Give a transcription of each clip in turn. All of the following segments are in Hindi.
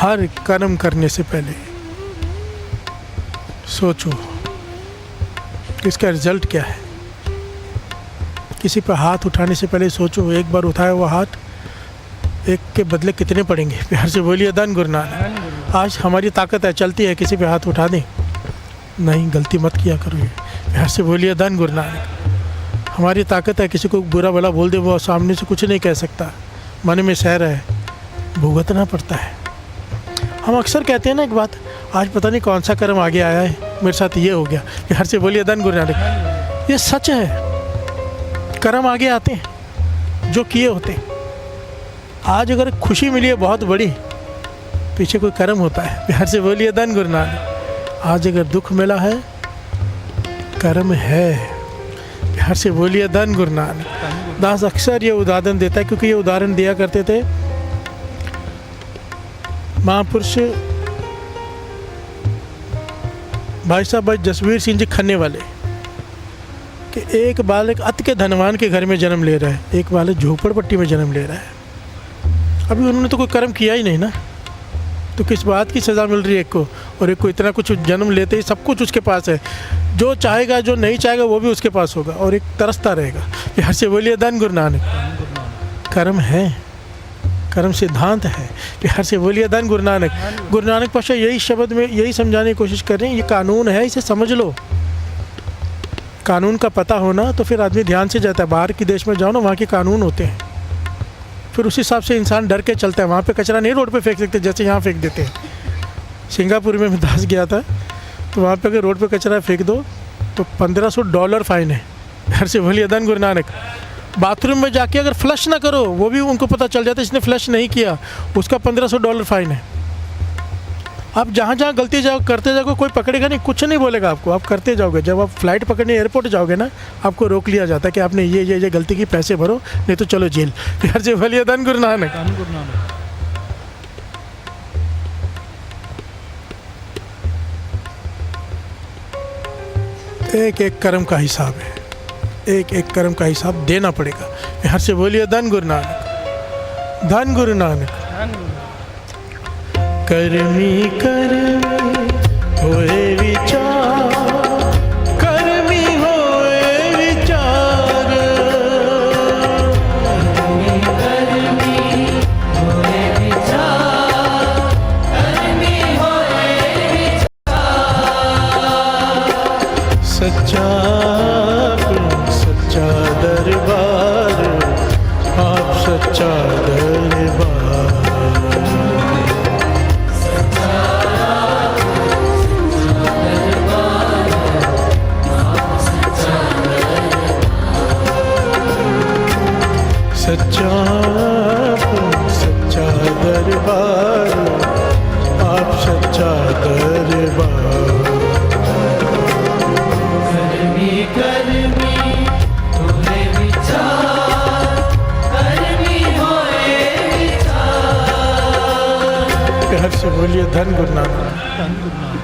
हर कर्म करने से पहले सोचो कि इसका रिजल्ट क्या है। किसी पर हाथ उठाने से पहले सोचो, एक बार उठाया हुआ हाथ एक के बदले कितने पड़ेंगे। प्यार से बोलिए धन गुरु नानक। आज हमारी ताकत है, चलती है, किसी पे हाथ उठा दें, नहीं, गलती मत किया करो। ये प्यार से बोलिए धन गुरु नानक। हमारी ताकत है, किसी को बुरा भला बोल दे, वो सामने से कुछ नहीं कह सकता, मन में सहर है, भुगतना पड़ता है। हम अक्सर कहते हैं ना एक बात, आज पता नहीं कौन सा कर्म आगे आया है, मेरे साथ ये हो गया। प्यार से बोलिए धन गुरु नानक। ये सच है, कर्म आगे आते हैं जो किए होते हैं। आज अगर खुशी मिली है बहुत बड़ी, पीछे कोई कर्म होता है। प्यार से बोलिए धन गुरु नानक। आज अगर दुख मिला है, कर्म है। प्यार से बोलिए धन गुरु नानक। दास अक्सर ये उदाहरण देता है, क्योंकि ये उदाहरण दिया करते थे महापुरुष भाई साहब भाई जसवीर सिंह जी खन्ने वाले, कि एक बालक अति के धनवान के घर में जन्म ले रहा है, एक बालक झोपड़पट्टी में जन्म ले रहा है। अभी उन्होंने तो कोई कर्म किया ही नहीं ना, तो किस बात की सज़ा मिल रही है एक को, और एक को इतना कुछ जन्म लेते ही सब कुछ उसके पास है, जो चाहेगा जो नहीं चाहेगा वो भी उसके पास होगा, और एक तरसता रहेगा। प्यार से बोलिए धन गुरु नानक। कर्म है, कर्म सिद्धांत है। प्यार से बोलिए धन गुरु नानक। गुरु नानक पातशाह यही शब्द में यही समझाने की कोशिश कर रहे हैं, ये कानून है, इसे समझ लो। कानून का पता होना तो फिर आदमी ध्यान से जाता है। बाहर के देश में जाओ ना, वहाँ के कानून होते हैं, फिर उस हिसाब से इंसान डर के चलता है। वहाँ पे कचरा नहीं रोड पे फेंक सकते जैसे यहाँ फेंक देते हैं। सिंगापुर में मैं दास गया था, तो वहाँ पे अगर रोड पे कचरा फेंक दो तो $1500 फाइन है। घर से बोलिए धन गुरु नानक। बाथरूम में जाके अगर फ्लश ना करो, वो भी उनको पता चल जाता है इसने फ्लश नहीं किया, उसका $1500 फाइन है। आप जहाँ जहाँ गलती जाओ करते जाओगे, कोई पकड़ेगा नहीं, कुछ नहीं बोलेगा आपको, आप करते जाओगे। जब आप फ्लाइट पकड़ने एयरपोर्ट जाओगे ना, आपको रोक लिया जाता है कि आपने ये गलती की, पैसे भरो, नहीं तो चलो जेल। प्यार से बोलिए धन गुरु नानक। एक एक कर्म का हिसाब है, एक एक कर्म का हिसाब देना पड़ेगा। प्यार से बोलिए धन गुरु नानक। धन गुरु नानक। कर्मी कर्मी होए विचार, कर्मी होए विचार, कर्मी कर्मी होए विचार, कर्मी होए विचार। सच्चा सच्चा दरबार, आप सच्चा दरबार। सच्चा सच्चा दरबार, आप सच्चा दरबार। कर्मी कर्मी होए विचार, कर्मी होए विचार। प्यार से बोलिए धन गुरु नानक। धन गुरु नानक।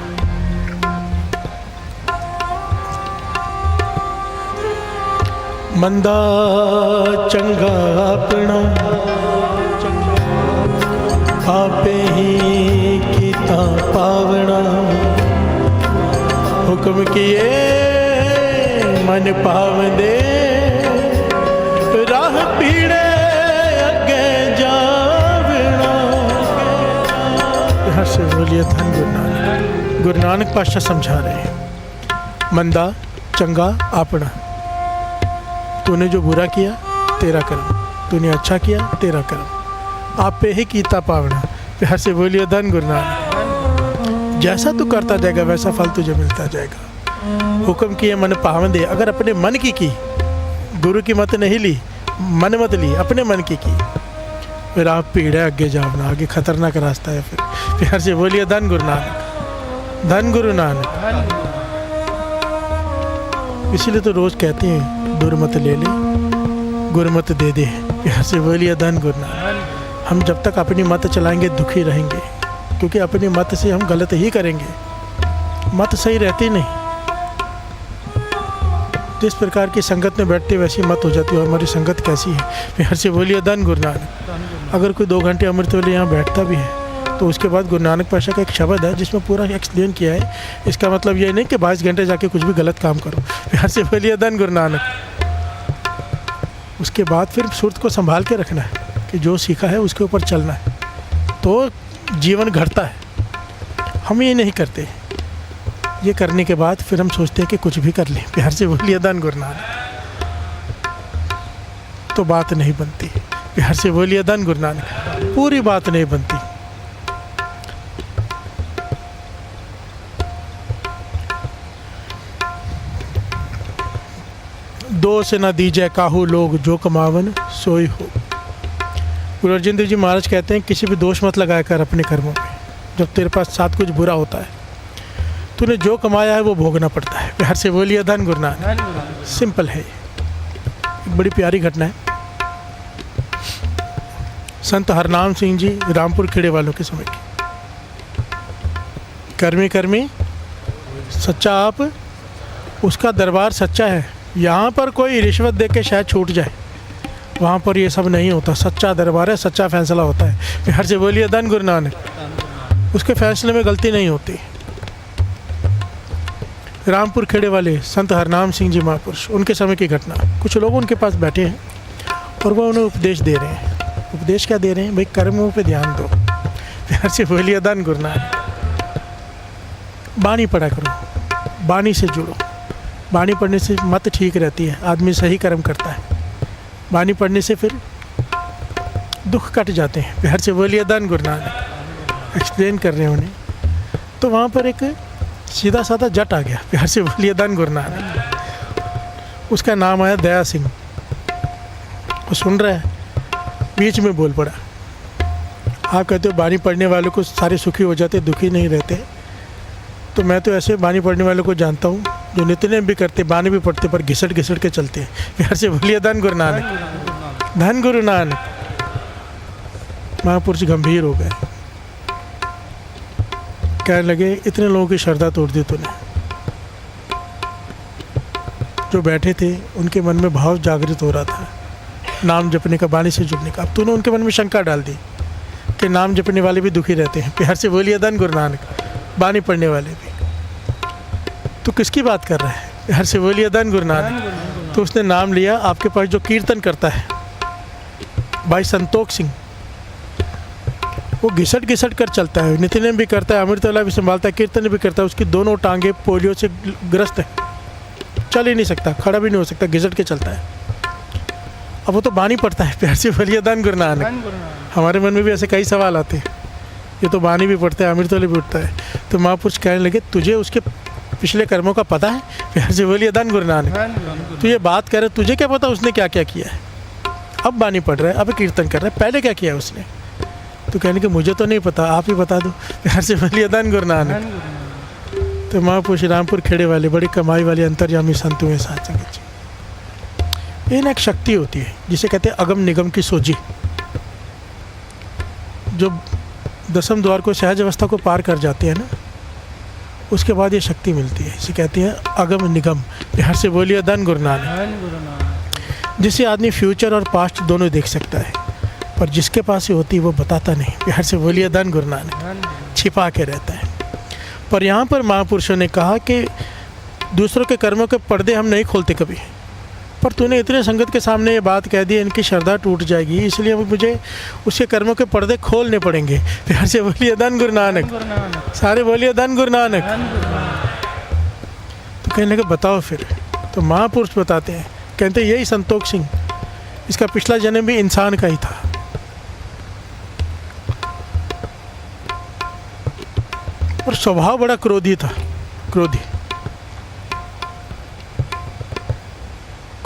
मंदा चंगा अपना, आपे ही कीता पावना। हुक्म किए मन पावंदे, राह पीड़े अगे जावना। यहाँ से बोलिए धन गुरु नानक। गुरु नानक पातशाह समझा रहे हैं, मंदा चंगा अपना। तूने जो बुरा किया तेरा कर्म, तूने अच्छा किया तेरा कर्म, आप पे ही कीता पावना। प्यार से बोलिए धन गुरु नानक। जैसा तू करता जाएगा वैसा फल तुझे मिलता जाएगा। हुक्म किए मन पावंदे, अगर अपने मन की गुरु की मत नहीं ली, मन मत ली, अपने मन की फिर आप पीड़े आगे जावना, आगे खतरनाक रास्ता है फिर। प्यार से बोलिए धन गुरु नानक। धन गुरु नानक। इसीलिए तो रोज कहते हैं दुर्मत ले ले गुरमत दे दे। प्यार से बोलिए धन गुरु नानक। हम जब तक अपनी मत चलाएंगे दुखी रहेंगे, क्योंकि अपनी मत से हम गलत ही करेंगे, मत सही रहती नहीं। जिस प्रकार की संगत में बैठते वैसी मत हो जाती है। और हमारी संगत कैसी है? प्यार से बोलिए धन गुरु नानक। अगर कोई 2 घंटे अमृत वेले यहाँ बैठता भी है तो उसके बाद गुरु नानक पातशाह का एक शब्द है जिसमें पूरा एक्सप्लेन किया है। इसका मतलब ये नहीं कि 22 घंटे जाके कुछ भी गलत काम करो, प्यार से बोलिए धन गुरु नानक। उसके बाद फिर सूरत को संभाल के रखना है कि जो सीखा है उसके ऊपर चलना है, तो जीवन घटता है। हम ये नहीं करते, ये करने के बाद फिर हम सोचते हैं कि कुछ भी कर लें, प्यार से बोलिए धन गुरु नानक, तो बात नहीं बनती। प्यार से बोलिए धन गुरु नानक, पूरी बात नहीं बनती। दो से न दीजिए काहू लोग, जो कमावन सोई हो। गुरु अर्जन देव जी महाराज कहते हैं किसी भी दोष मत लगाया कर अपने कर्मों में। जब तेरे पास साथ कुछ बुरा होता है, तूने जो कमाया है वो भोगना पड़ता है। प्यार से बोलिए धन गुरु नानक। सिंपल है, एक बड़ी प्यारी घटना है। संत हरनाम सिंह जी रामपुर खेड़े वालों के समय की। कर्मी कर्मी सच्चा आप, उसका दरबार सच्चा है। यहाँ पर कोई रिश्वत दे के शायद छूट जाए, वहाँ पर ये सब नहीं होता। सच्चा दरबार है, सच्चा फैसला होता है। प्यार से बोलिए धन गुरु नानक। उसके फैसले में गलती नहीं होती। रामपुर खेड़े वाले संत हरनाम सिंह जी महापुरुष, उनके समय की घटना। कुछ लोग उनके पास बैठे हैं और वो उन्हें उपदेश दे रहे हैं। उपदेश क्या दे रहे हैं? भाई कर्मों पे ध्यान दो। प्यार से बोलिए धन गुरु नानक। बानी पढ़ा करो, बानी से जुड़ो। बानी पढ़ने से मत ठीक रहती है, आदमी सही कर्म करता है। बानी पढ़ने से फिर दुख कट जाते हैं। प्यार से बोलिए धन गुरु नानक। एक्सप्लेन कर रहे हैं उन्हें, तो वहाँ पर एक सीधा साधा जट आ गया। प्यार से बोलिए धन गुरु नानक। उसका नाम आया दया सिंह। वो सुन रहा है, बीच में बोल पड़ा। आप कहते हो बानी पढ़ने वालों को सारे सुखी हो जाते, दुखी नहीं रहते। तो मैं तो ऐसे बानी पढ़ने वालों को जानता हूँ जो नित्य भी करते, बानी भी पढ़ते, पर घिसट घिसट के चलते हैं। प्यार से बोलिए धन गुरु नानक। धन गुरु नानक। महापुरुष गंभीर हो गए, कहने लगे इतने लोगों की श्रद्धा तोड़ दी तूने। जो बैठे थे उनके मन में भाव जागृत हो रहा था नाम जपने का, बानी से जुड़ने का। अब तूने उनके मन में शंका डाल दी कि नाम जपने वाले भी दुखी रहते हैं। प्यार से बोलिए धन गुरु नानक। बानी पढ़ने वाले भी। तो किसकी बात कर रहा है? प्यार से बोलिए धन गुरु नानक। तो उसने नाम लिया। आपके पास जो कीर्तन करता है भाई संतोष सिंह, वो घिसट घिसट कर चलता है, नित्य भी करता है, अमृतवाला भी संभालता है, कीर्तन भी करता है। उसकी दोनों टांगे पोलियो से ग्रस्त है, चल ही नहीं सकता, खड़ा भी नहीं हो सकता, घिसट के चलता है। अब वो तो बानी पड़ता है। प्यार से बोलिए धन गुरु नानक। हमारे मन में भी ऐसे कई सवाल आते हैं, ये तो बानी भी पढ़ता है, अमृतवाला भी उठता है। तो महापुरुष कहने लगे तुझे उसके पिछले कर्मों का पता है? प्यार से बोलिए धन गुरु नानक। तो ये बात कर रहे, तुझे क्या पता उसने क्या क्या किया है? अब बानी पढ़ रहा है, अब कीर्तन कर रहा है, पहले क्या किया उसने? तो कहने कि मुझे तो नहीं पता, आप ही बता दो। प्यार से बोलिए धन गुरु नानक। तो महापुरुष रामपुर खेड़े वाले बड़ी कमाई वाले अंतर्यामी संत हुए साथ संगत जी। ये ना एक शक्ति होती है जिसे कहते हैं अगम निगम की सोजी। जो 10वें द्वार को सहज अवस्था को पार कर जाते हैं ना, उसके बाद ये शक्ति मिलती है। इसे कहते हैं अगम निगम। प्यार से बोलिए धन गुरु नानक। जिसे आदमी फ्यूचर और पास्ट दोनों देख सकता है, पर जिसके पास ये होती है वो बताता नहीं। प्यार से बोलिए धन गुरु नानक। छिपा के रहता है। पर यहाँ पर महापुरुषों ने कहा कि दूसरों के कर्मों के पर्दे हम नहीं खोलते कभी, पर तूने इतने संगत के सामने ये बात कह दी, इनकी श्रद्धा टूट जाएगी, इसलिए मुझे उसके कर्मों के पर्दे खोलने पड़ेंगे। प्यार से बोलिए धन गुरु नानक। सारे बोलिए धन गुरु नानक। तो कहने लगे बताओ फिर। तो महापुरुष बताते हैं, कहते यही संतोष सिंह, इसका पिछला जन्म भी इंसान का ही था। और स्वभाव बड़ा क्रोधी था, क्रोधी,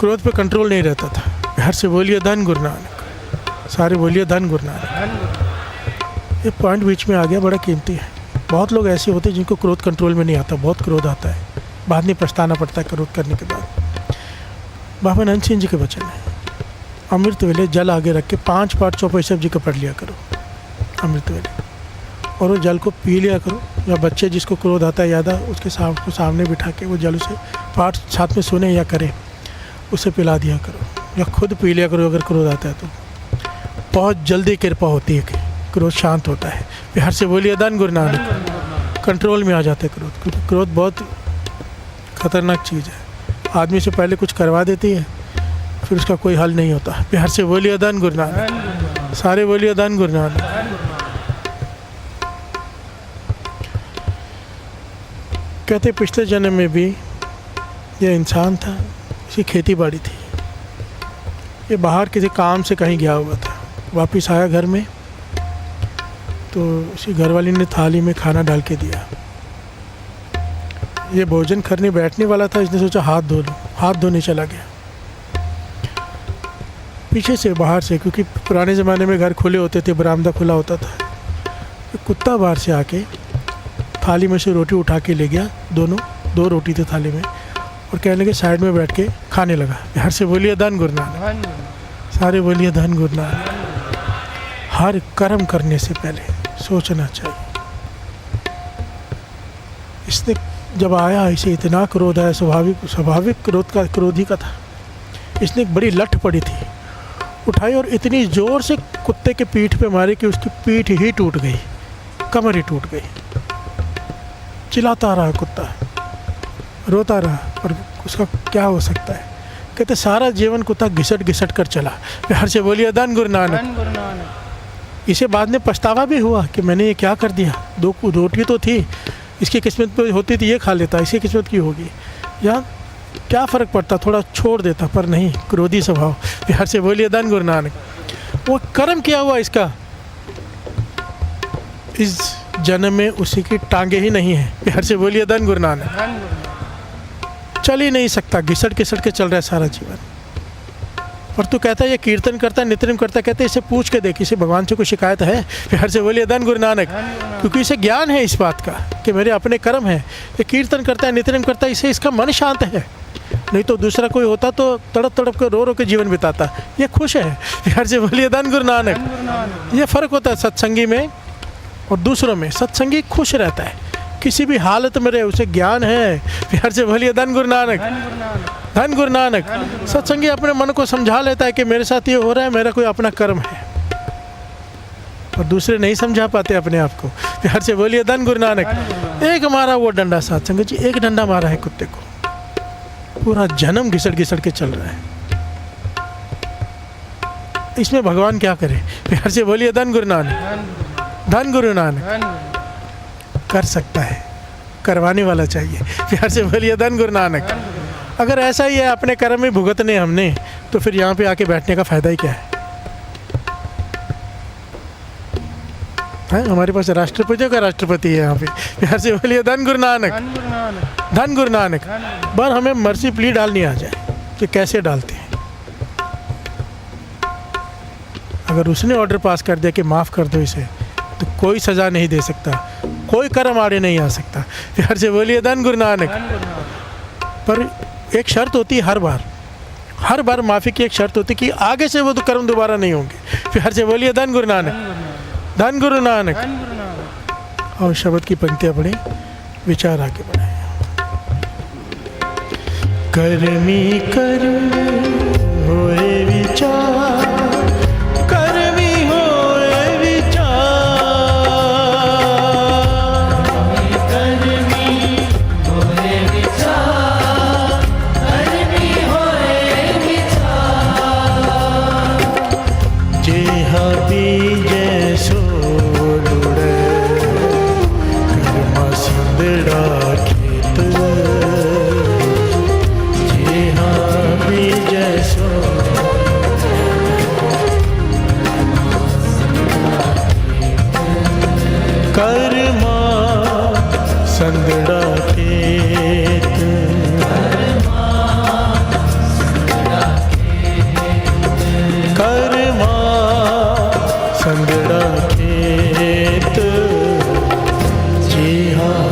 क्रोध पे कंट्रोल नहीं रहता था। प्यार से बोलिए धन गुरु नानक। सारे बोलिए धन गुरु नानक। ये पॉइंट बीच में आ गया, बड़ा कीमती है। बहुत लोग ऐसे होते हैं जिनको क्रोध कंट्रोल में नहीं आता, बहुत क्रोध आता है, बाद में पछताना पड़ता है क्रोध करने के बाद। बाबा नानक सिंह जी के वचन है, अमृत वेले जल आगे रख के 5 पाठ चौपाई सब जी का पढ़ लिया करो अमृत वेले, और वो जल को पी लिया करो। या बच्चे जिसको क्रोध आता है ज़्यादा, उसके सामने बिठा के वो जल उसे पाठ साथ में सुने या करें, उसे पिला दिया करो, या खुद पी लिया करो अगर क्रोध आता है तो। बहुत जल्दी कृपा होती है क्रोध शांत होता है। प्यार से बोलिए धन गुरु नानक। कंट्रोल में आ जाता है क्रोध, क्योंकि क्रोध बहुत खतरनाक चीज़ है। आदमी से पहले कुछ करवा देती है, फिर उसका कोई हल नहीं होता। प्यार से बोलिए धन गुरु नानक। सारे बोलिए धन गुरु नानक। कहते पिछले जन्म में भी ये इंसान था, इसकी खेती बाड़ी थी, ये बाहर किसी काम से कहीं गया हुआ था, वापस आया घर में तो उसकी घरवाली ने थाली में खाना डाल के दिया। ये भोजन करने बैठने वाला था, इसने सोचा हाथ धो लूँ, हाथ धोने चला गया। पीछे से बाहर से, क्योंकि पुराने ज़माने में घर खुले होते थे, बरामदा खुला होता था, कुत्ता बाहर से आके थाली में से रोटी उठा के ले गया। दो रोटी थे थाली में, और कहने लगे साइड में बैठ के खाने लगा। प्यार से बोलिए धन गुरु नानक। सारे बोलिए धन गुरु नानक। हर कर्म करने से पहले सोचना चाहिए। इसने जब आया, इसे इतना क्रोध आया, स्वाभाविक क्रोधी का था। इसने एक बड़ी लठ पड़ी थी, उठाई और इतनी ज़ोर से कुत्ते के पीठ पे मारी कि उसकी पीठ ही टूट गई, कमर ही टूट गई। चिल्लाता रहा कुत्ता, रोता रहा, और उसका क्या हो सकता है। कहते सारा जीवन कुत्ता घिसट घिसट कर चला। प्यार से बोलिए धन गुरु नानक। इसे बाद में पछतावा भी हुआ कि मैंने ये क्या कर दिया। 2 रोटी तो थी, इसकी किस्मत पे होती थी ये खा लेता, इसकी किस्मत की होगी, या क्या फ़र्क पड़ता, थोड़ा छोड़ देता, पर नहीं, क्रोधी स्वभाव। प्यार से बोलिए धन गुरु नानक। वो कर्म किया हुआ इसका, इस जन्म में उसी की टांगे ही नहीं है। प्यार से बोलिए धन गुरु नानक। चल ही नहीं सकता, घिसट घिसट के चल रहा है सारा जीवन। और तू कहता है ये कीर्तन करता है, नित्यनेम करता है, कहते इसे पूछ के देख, इसे भगवान से कोई शिकायत है। प्यार से बोलिए धन गुरु नानक। क्योंकि इसे ज्ञान है इस बात का कि मेरे अपने कर्म हैं। ये कीर्तन करता है, नित्यनेम करता है, इसे इसका मन शांत है। नहीं तो दूसरा कोई होता तो तड़प तड़प कर रो के जीवन बिताता। ये खुश है। प्यार से बोलिए धन गुरु नानक। ये फ़र्क होता है सत्संगी में और दूसरों में। सत्संगी खुश रहता है, किसी भी हालत में रहे, उसे ज्ञान है। प्यार से बोलिए धन गुरु नानक। धन गुरु नानक। सत्संगी अपने मन को समझा लेता है कि मेरे साथ ये हो रहा है, मेरा कोई अपना कर्म है, और दूसरे नहीं समझा पाते अपने आप को। प्यार से बोलिए धन गुरु नानक। एक मारा वो डंडा, सत्संगी जी, एक डंडा मारा है कुत्ते को, पूरा जन्म घिसट घिसट के चल रहा है। इसमें भगवान क्या करे। प्यार से बोलिए धन गुरु नानक। धन गुरु नानक। कर सकता है, करवाने वाला चाहिए। प्यार से बोलिए धन गुरु नानक। अगर ऐसा ही है, अपने कर्म में भुगतने हमने, तो फिर यहाँ पे आके बैठने का फ़ायदा ही क्या है। हमारे पास राष्ट्रपतियों का राष्ट्रपति है यहाँ पे। प्यार से बोलिए धन गुरु नानक। धन गुरु नानक। बस हमें मर्सी प्ली डालनी आ जाए कि कैसे डालते हैं। अगर उसने ऑर्डर पास कर दिया कि माफ़ कर दो इसे, तो कोई सज़ा नहीं दे सकता, कोई कर्म आड़े नहीं आ सकता। प्यार से बोलिए धन गुरु नानक। पर एक शर्त होती है, हर बार माफ़ी की एक शर्त होती है कि आगे से वो तो कर्म दोबारा नहीं होंगे। प्यार से बोलिए धन गुरु नानक। धन गुरु नानक। और शब्द की पंक्तियाँ पढ़ें, विचार आगे बढ़ाएं। कर्मी कर्मी होए विचार, कर्मी होए विचार, कर्मी होए विचार, कर्मी होए विचार। जेहा बीजे सो लुड़े, कर्मा संदड़ा खेत, जेहा बीजे सो कर्मा संदड़ा खेत, कर्मा संदड़ा खेत, जी हाँ।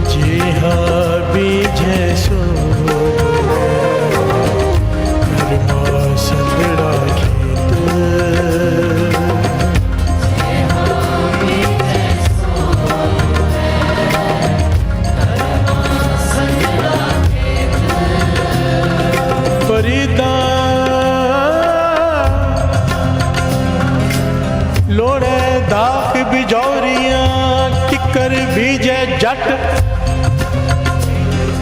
जी हाँ बीजे सो कर्मा संदड़ा कर बीजे जट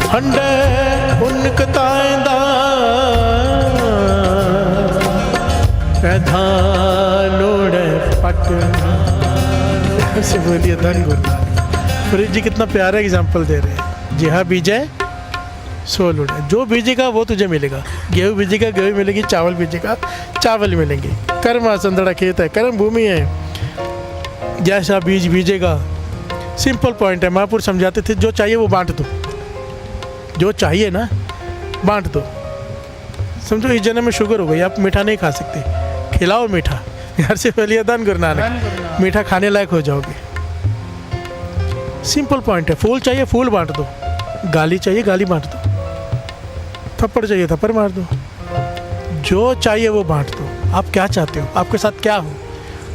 हंडे उनकताएंदा धानोड़े पट। ऐसे बोलिए धन गुरु। फरीद जी कितना प्यारा एग्जाम्पल दे रहे हैं। जी हाँ बीजे सो लुड़े, जो बीजेगा वो तुझे मिलेगा। गेहूँ बीजेगा गेहूँ मिलेगी, चावल बीजेगा चावल मिलेंगे। कर्म आसंदड़ा खेत है, कर्म भूमि है, जैसा बीज बीजेगा। सिंपल पॉइंट है। महापुरुष समझाते थे जो चाहिए वो बांट दो, जो चाहिए ना बांट दो। समझो इस जन्म में शुगर हो गई, आप मीठा नहीं खा सकते, खिलाओ मीठा। घर से पहले दान गुरु नानक, मीठा खाने लायक हो जाओगे। सिंपल पॉइंट है। फूल चाहिए फूल बांट दो, गाली चाहिए गाली बांट दो, थप्पड़ चाहिए थप्पड़ मार दो। जो चाहिए वो बांट दो। आप क्या चाहते हो, आपके साथ क्या हो,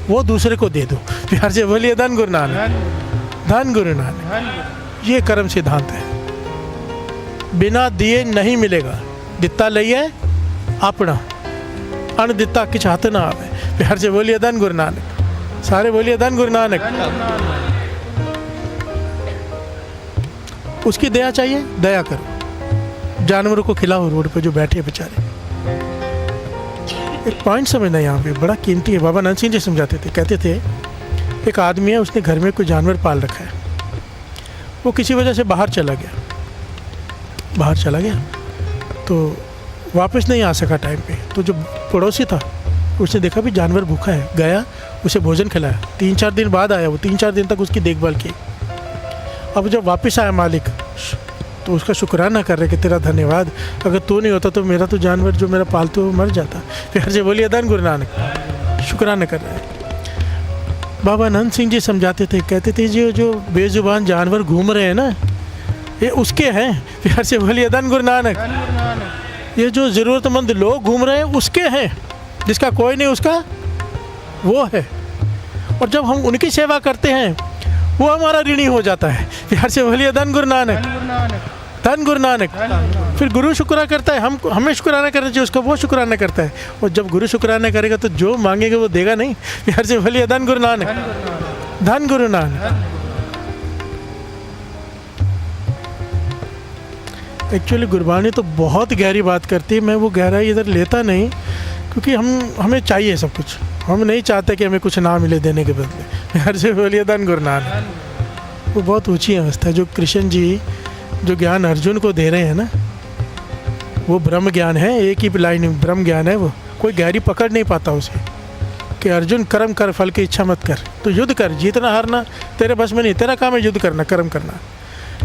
वो दूसरे को दे दो। प्यार से बोलिए धन गुरु नानक, धन गुरु नानक। ये कर्म सिद्धांत है। बिना दिए नहीं मिलेगा। दिता लइए अपना, अन दिता किछ हाथ ना आवे। प्यार से बोलिए धन गुरु नानक। सारे बोलिए धन गुरु नानक। उसकी दया चाहिए, दया करो। जानवरों को खिलाओ रोड पे जो बैठे बेचारे। एक पॉइंट समझना यहाँ पे बड़ा कीमती है। बाबा नंद सिंह जी समझाते थे, कहते थे एक आदमी है, उसने घर में कोई जानवर पाल रखा है। वो किसी वजह से बाहर चला गया तो वापस नहीं आ सका टाइम पे। तो जो पड़ोसी था उसने देखा भी जानवर भूखा है, गया उसे भोजन खिलाया। 3-4 दिन बाद आया वो, 3-4 दिन तक उसकी देखभाल की। अब जब वापस आया मालिक तो उसका शुक्राना कर रहे कि तेरा धन्यवाद, अगर तू नहीं होता तो मेरा तो जानवर जो मेरा पालतू वो मर जाता। फिर से बोलिए धन गुरु नानक। शुक्राना कर रहे हैं। बाबा नंद सिंह जी समझाते थे, कहते थे जो बेजुबान जानवर घूम रहे हैं ना, ये उसके हैं। फिर से बोलिए धन गुरु नानक। ये जो ज़रूरतमंद लोग घूम रहे हैं उसके हैं, जिसका कोई नहीं उसका वो है। और जब हम उनकी सेवा करते हैं वो हमारा ऋणी हो जाता है। प्यार से बोलिए धन गुरु नानक, धन गुरु नानक। फिर गुरु शुक्राना करता है, हमें शुक्राना करना चाहिए, उसका वो शुक्राना करता है। और जब गुरु शुक्राना करेगा तो जो मांगेगा वो देगा नहीं। प्यार से बोलिए धन गुरु नानक, धन गुरु नानक। एक्चुअली गुरबानी तो बहुत गहरी बात करती है। मैं वो गहराई इधर लेता नहीं, क्योंकि हमें चाहिए सब कुछ। हम नहीं चाहते कि हमें कुछ ना मिले देने के बदले। प्यार से बोलिए धन गुरु नानक। वो बहुत ऊंची अवस्था है जो कृष्ण जी जो ज्ञान अर्जुन को दे रहे हैं ना, वो ब्रह्म ज्ञान है। एक ही लाइन में ब्रह्म ज्ञान है। वो कोई गहरी पकड़ नहीं पाता उसे कि अर्जुन कर्म कर फल की इच्छा मत कर। तो युद्ध कर, जीतना हारना तेरे बस में नहीं, तेरा काम है युद्ध करना, कर्म करना।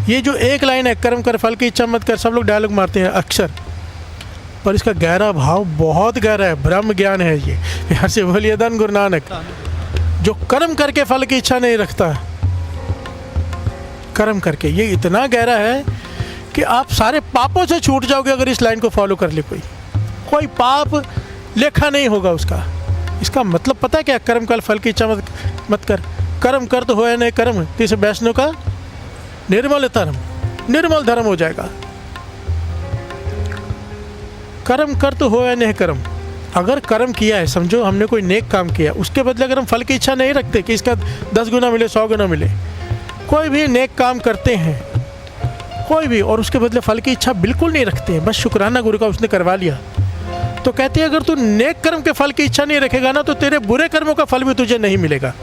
ये जो एक लाइन है कर्म कर फल की इच्छा मत कर, सब लोग डायलॉग मारते हैं अक्सर, पर इसका गहरा भाव बहुत गहरा है। ब्रह्म ज्ञान है ये। यहाँ से बोलिए धन गुरु नानक। जो कर्म करके फल की इच्छा नहीं रखता, कर्म करके, ये इतना गहरा है कि आप सारे पापों से छूट जाओगे अगर इस लाइन को फॉलो कर ले। कोई पाप लेखा नहीं होगा उसका। इसका मतलब पता है क्या? कर्म कर फल की इच्छा मत कर। कर्म कर तो होए नहीं कर्म, तो इसे वैष्णव का निर्मल धर्म, निर्मल धर्म हो जाएगा। कर्म कर तो हो या नहीं कर्म। अगर कर्म किया है, समझो हमने कोई नेक काम किया, उसके बदले अगर हम फल की इच्छा नहीं रखते कि इसका 10 गुना मिले 100 गुना मिले, कोई भी नेक काम करते हैं कोई भी, और उसके बदले फल की इच्छा बिल्कुल नहीं रखते हैं, बस शुक्राना गुरु का उसने करवा लिया, तो कहते हैं अगर तू नेक कर्म के फल की इच्छा नहीं रखेगा ना, तो तेरे बुरे कर्मों का फल भी तुझे नहीं मिलेगा।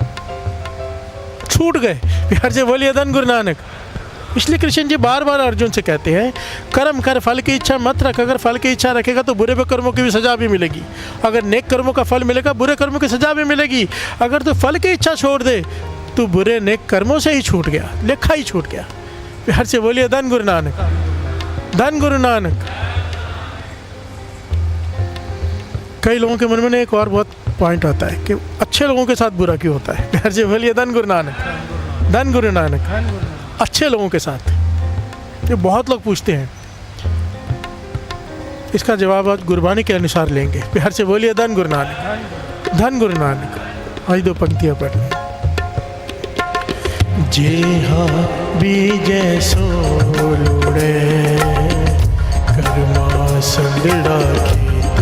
छूट गए। प्यार से बोलिए धन गुरु नानक। इसलिए कृष्ण जी बार बार अर्जुन से कहते हैं कर्म कर फल की इच्छा मत रख। अगर फल की इच्छा रखेगा तो बुरे कर्मों की भी सजा भी मिलेगी। अगर नेक कर्मों का फल मिलेगा, बुरे कर्मों की सजा भी मिलेगी। अगर तू फल की इच्छा छोड़ दे तो बुरे नेक कर्मों से ही छूट गया, लेखा ही छूट गया। प्यार से बोलिए धन गुरु नानक, धन गुरु नानक। कई लोगों के मन में एक और बहुत पॉइंट आता है कि अच्छे लोगों के साथ बुरा क्यों होता है। प्यार से बोलिए धन गुरु नानक, धन गुरु नानक। अच्छे लोगों के साथ, ये बहुत लोग पूछते हैं, इसका जवाब आज गुरबानी के अनुसार लेंगे। प्यार से बोलिए धन गुरु नानक, धन गुरु नानक। आज 2 पंक्तियां पढ़नी। जेहा बीजे सो लुड़े कर्मा संगड़ा खेत,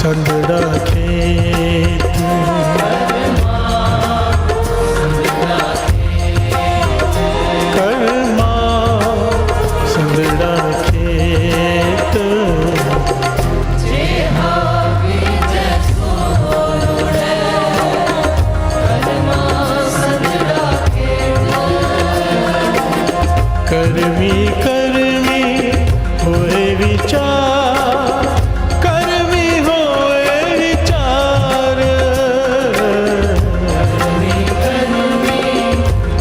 संदड़ा खेत कर्मा संदड़ा खेत कर्मी कर्मी होए विचार कर्मी होए विचार कर्मी कर्मी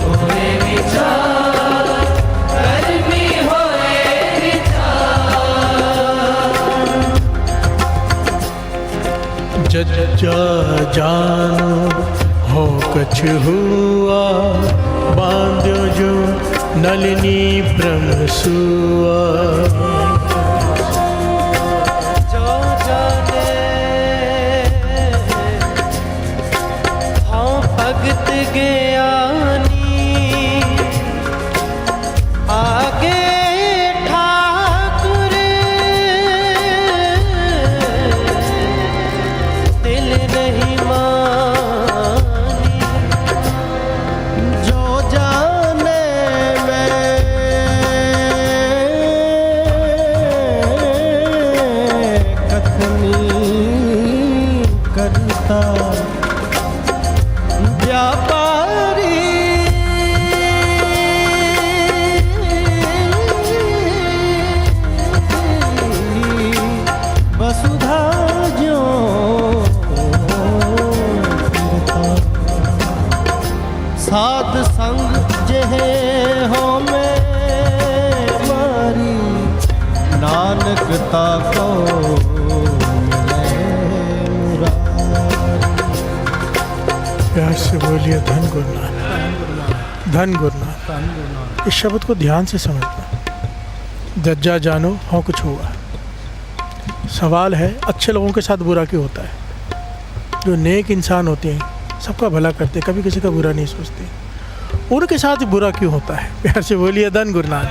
होए विचार कर्मी होए विचार जज्जा जानो हो कछ हुआ बांध्यो जो नलिनी ब्रह्मसुआ जो जाने हाँ भगत ज्ञानी आगे ठाकुर दिल नहीं मानी जो जाने करता व्यापारी वसुधा जो फिरता साध संग जहे हो में मारी नानकता को प्यार से बोलिए धन गुरुनाथ, धन गुरुनाथ। इस शब्द को ध्यान से समझना। जज्जा जानो हो कुछ हुआ। सवाल है अच्छे लोगों के साथ बुरा क्यों होता है? जो नेक इंसान होते हैं सबका भला करते, कभी किसी का बुरा नहीं सोचते, उनके साथ ही बुरा क्यों होता है? प्यार से बोलिए धन गुरुनाथ।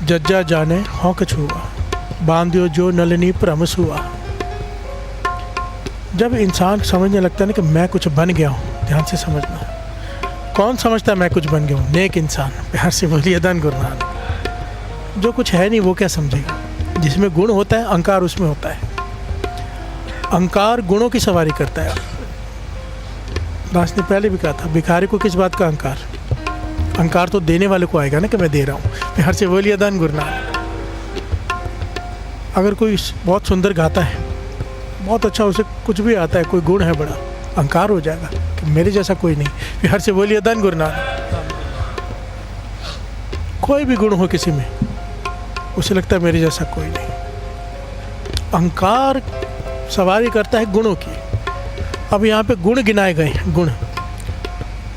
जज्जा जाने हो कुछ हुआ बांध्यो जो नलिनी प्रमस हुआ। जब इंसान समझने लगता है ना कि मैं कुछ बन गया हूँ, ध्यान से समझना। कौन समझता है मैं कुछ बन गया हूँ? नेक इंसान। प्यार से बोलिए धन गुरुनाथ। जो कुछ है नहीं वो क्या समझेगा? जिसमें गुण होता है अहंकार उसमें होता है। अहंकार गुणों की सवारी करता है। दास ने पहले भी कहा था, भिखारी को किस बात का अहंकार? अहंकार तो देने वाले को आएगा ना कि मैं दे रहा हूँ। प्यार से बोलिए धन गुरुनाथ। अगर कोई बहुत सुंदर गाता है, बहुत अच्छा, उसे कुछ भी आता है, कोई गुण है बड़ा, अहंकार हो जाएगा कि मेरे जैसा कोई नहीं। प्यार से बोलिए धन गुरुनाथ। कोई भी गुण हो किसी में, उसे लगता है मेरे जैसा कोई नहीं। अहंकार सवारी करता है गुणों की। अब यहाँ पे गुण गिनाए गए हैं। गुण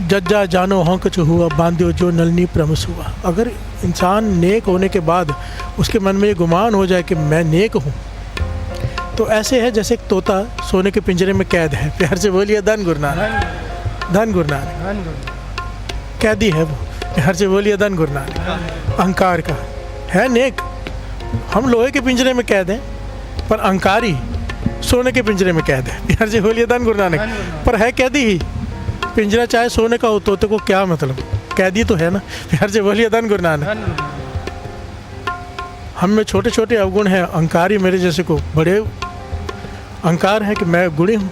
जज्जा जानो हों कुछ हुआ बांध्यो जो नलनी प्रमस हुआ। अगर इंसान नेक होने के बाद उसके मन में ये गुमान हो जाए कि मैं नेक हूँ, तो ऐसे है जैसे एक तोता सोने के पिंजरे में कैद है। प्यार से बोलिए धन गुरुनाथ, धन गुरुनाथ। कैदी है वो। प्यार से बोलिए धन गुरुनाथ। अहंकार का है नेक। हम लोहे के पिंजरे में कैद हैं, पर अहंकारी सोने के पिंजरे में कैद है। प्यार से बोलिए धन गुरुनानक। पर है कैदी ही। पिंजरा चाहे सोने का हो, तोते को क्या मतलब, कैदी तो है ना। प्यार से बोलिए धन गुरुनानक। हम में छोटे छोटे अवगुण हैं। अहंकारी मेरे जैसे को बड़े अहंकार है कि मैं गुणी हूँ,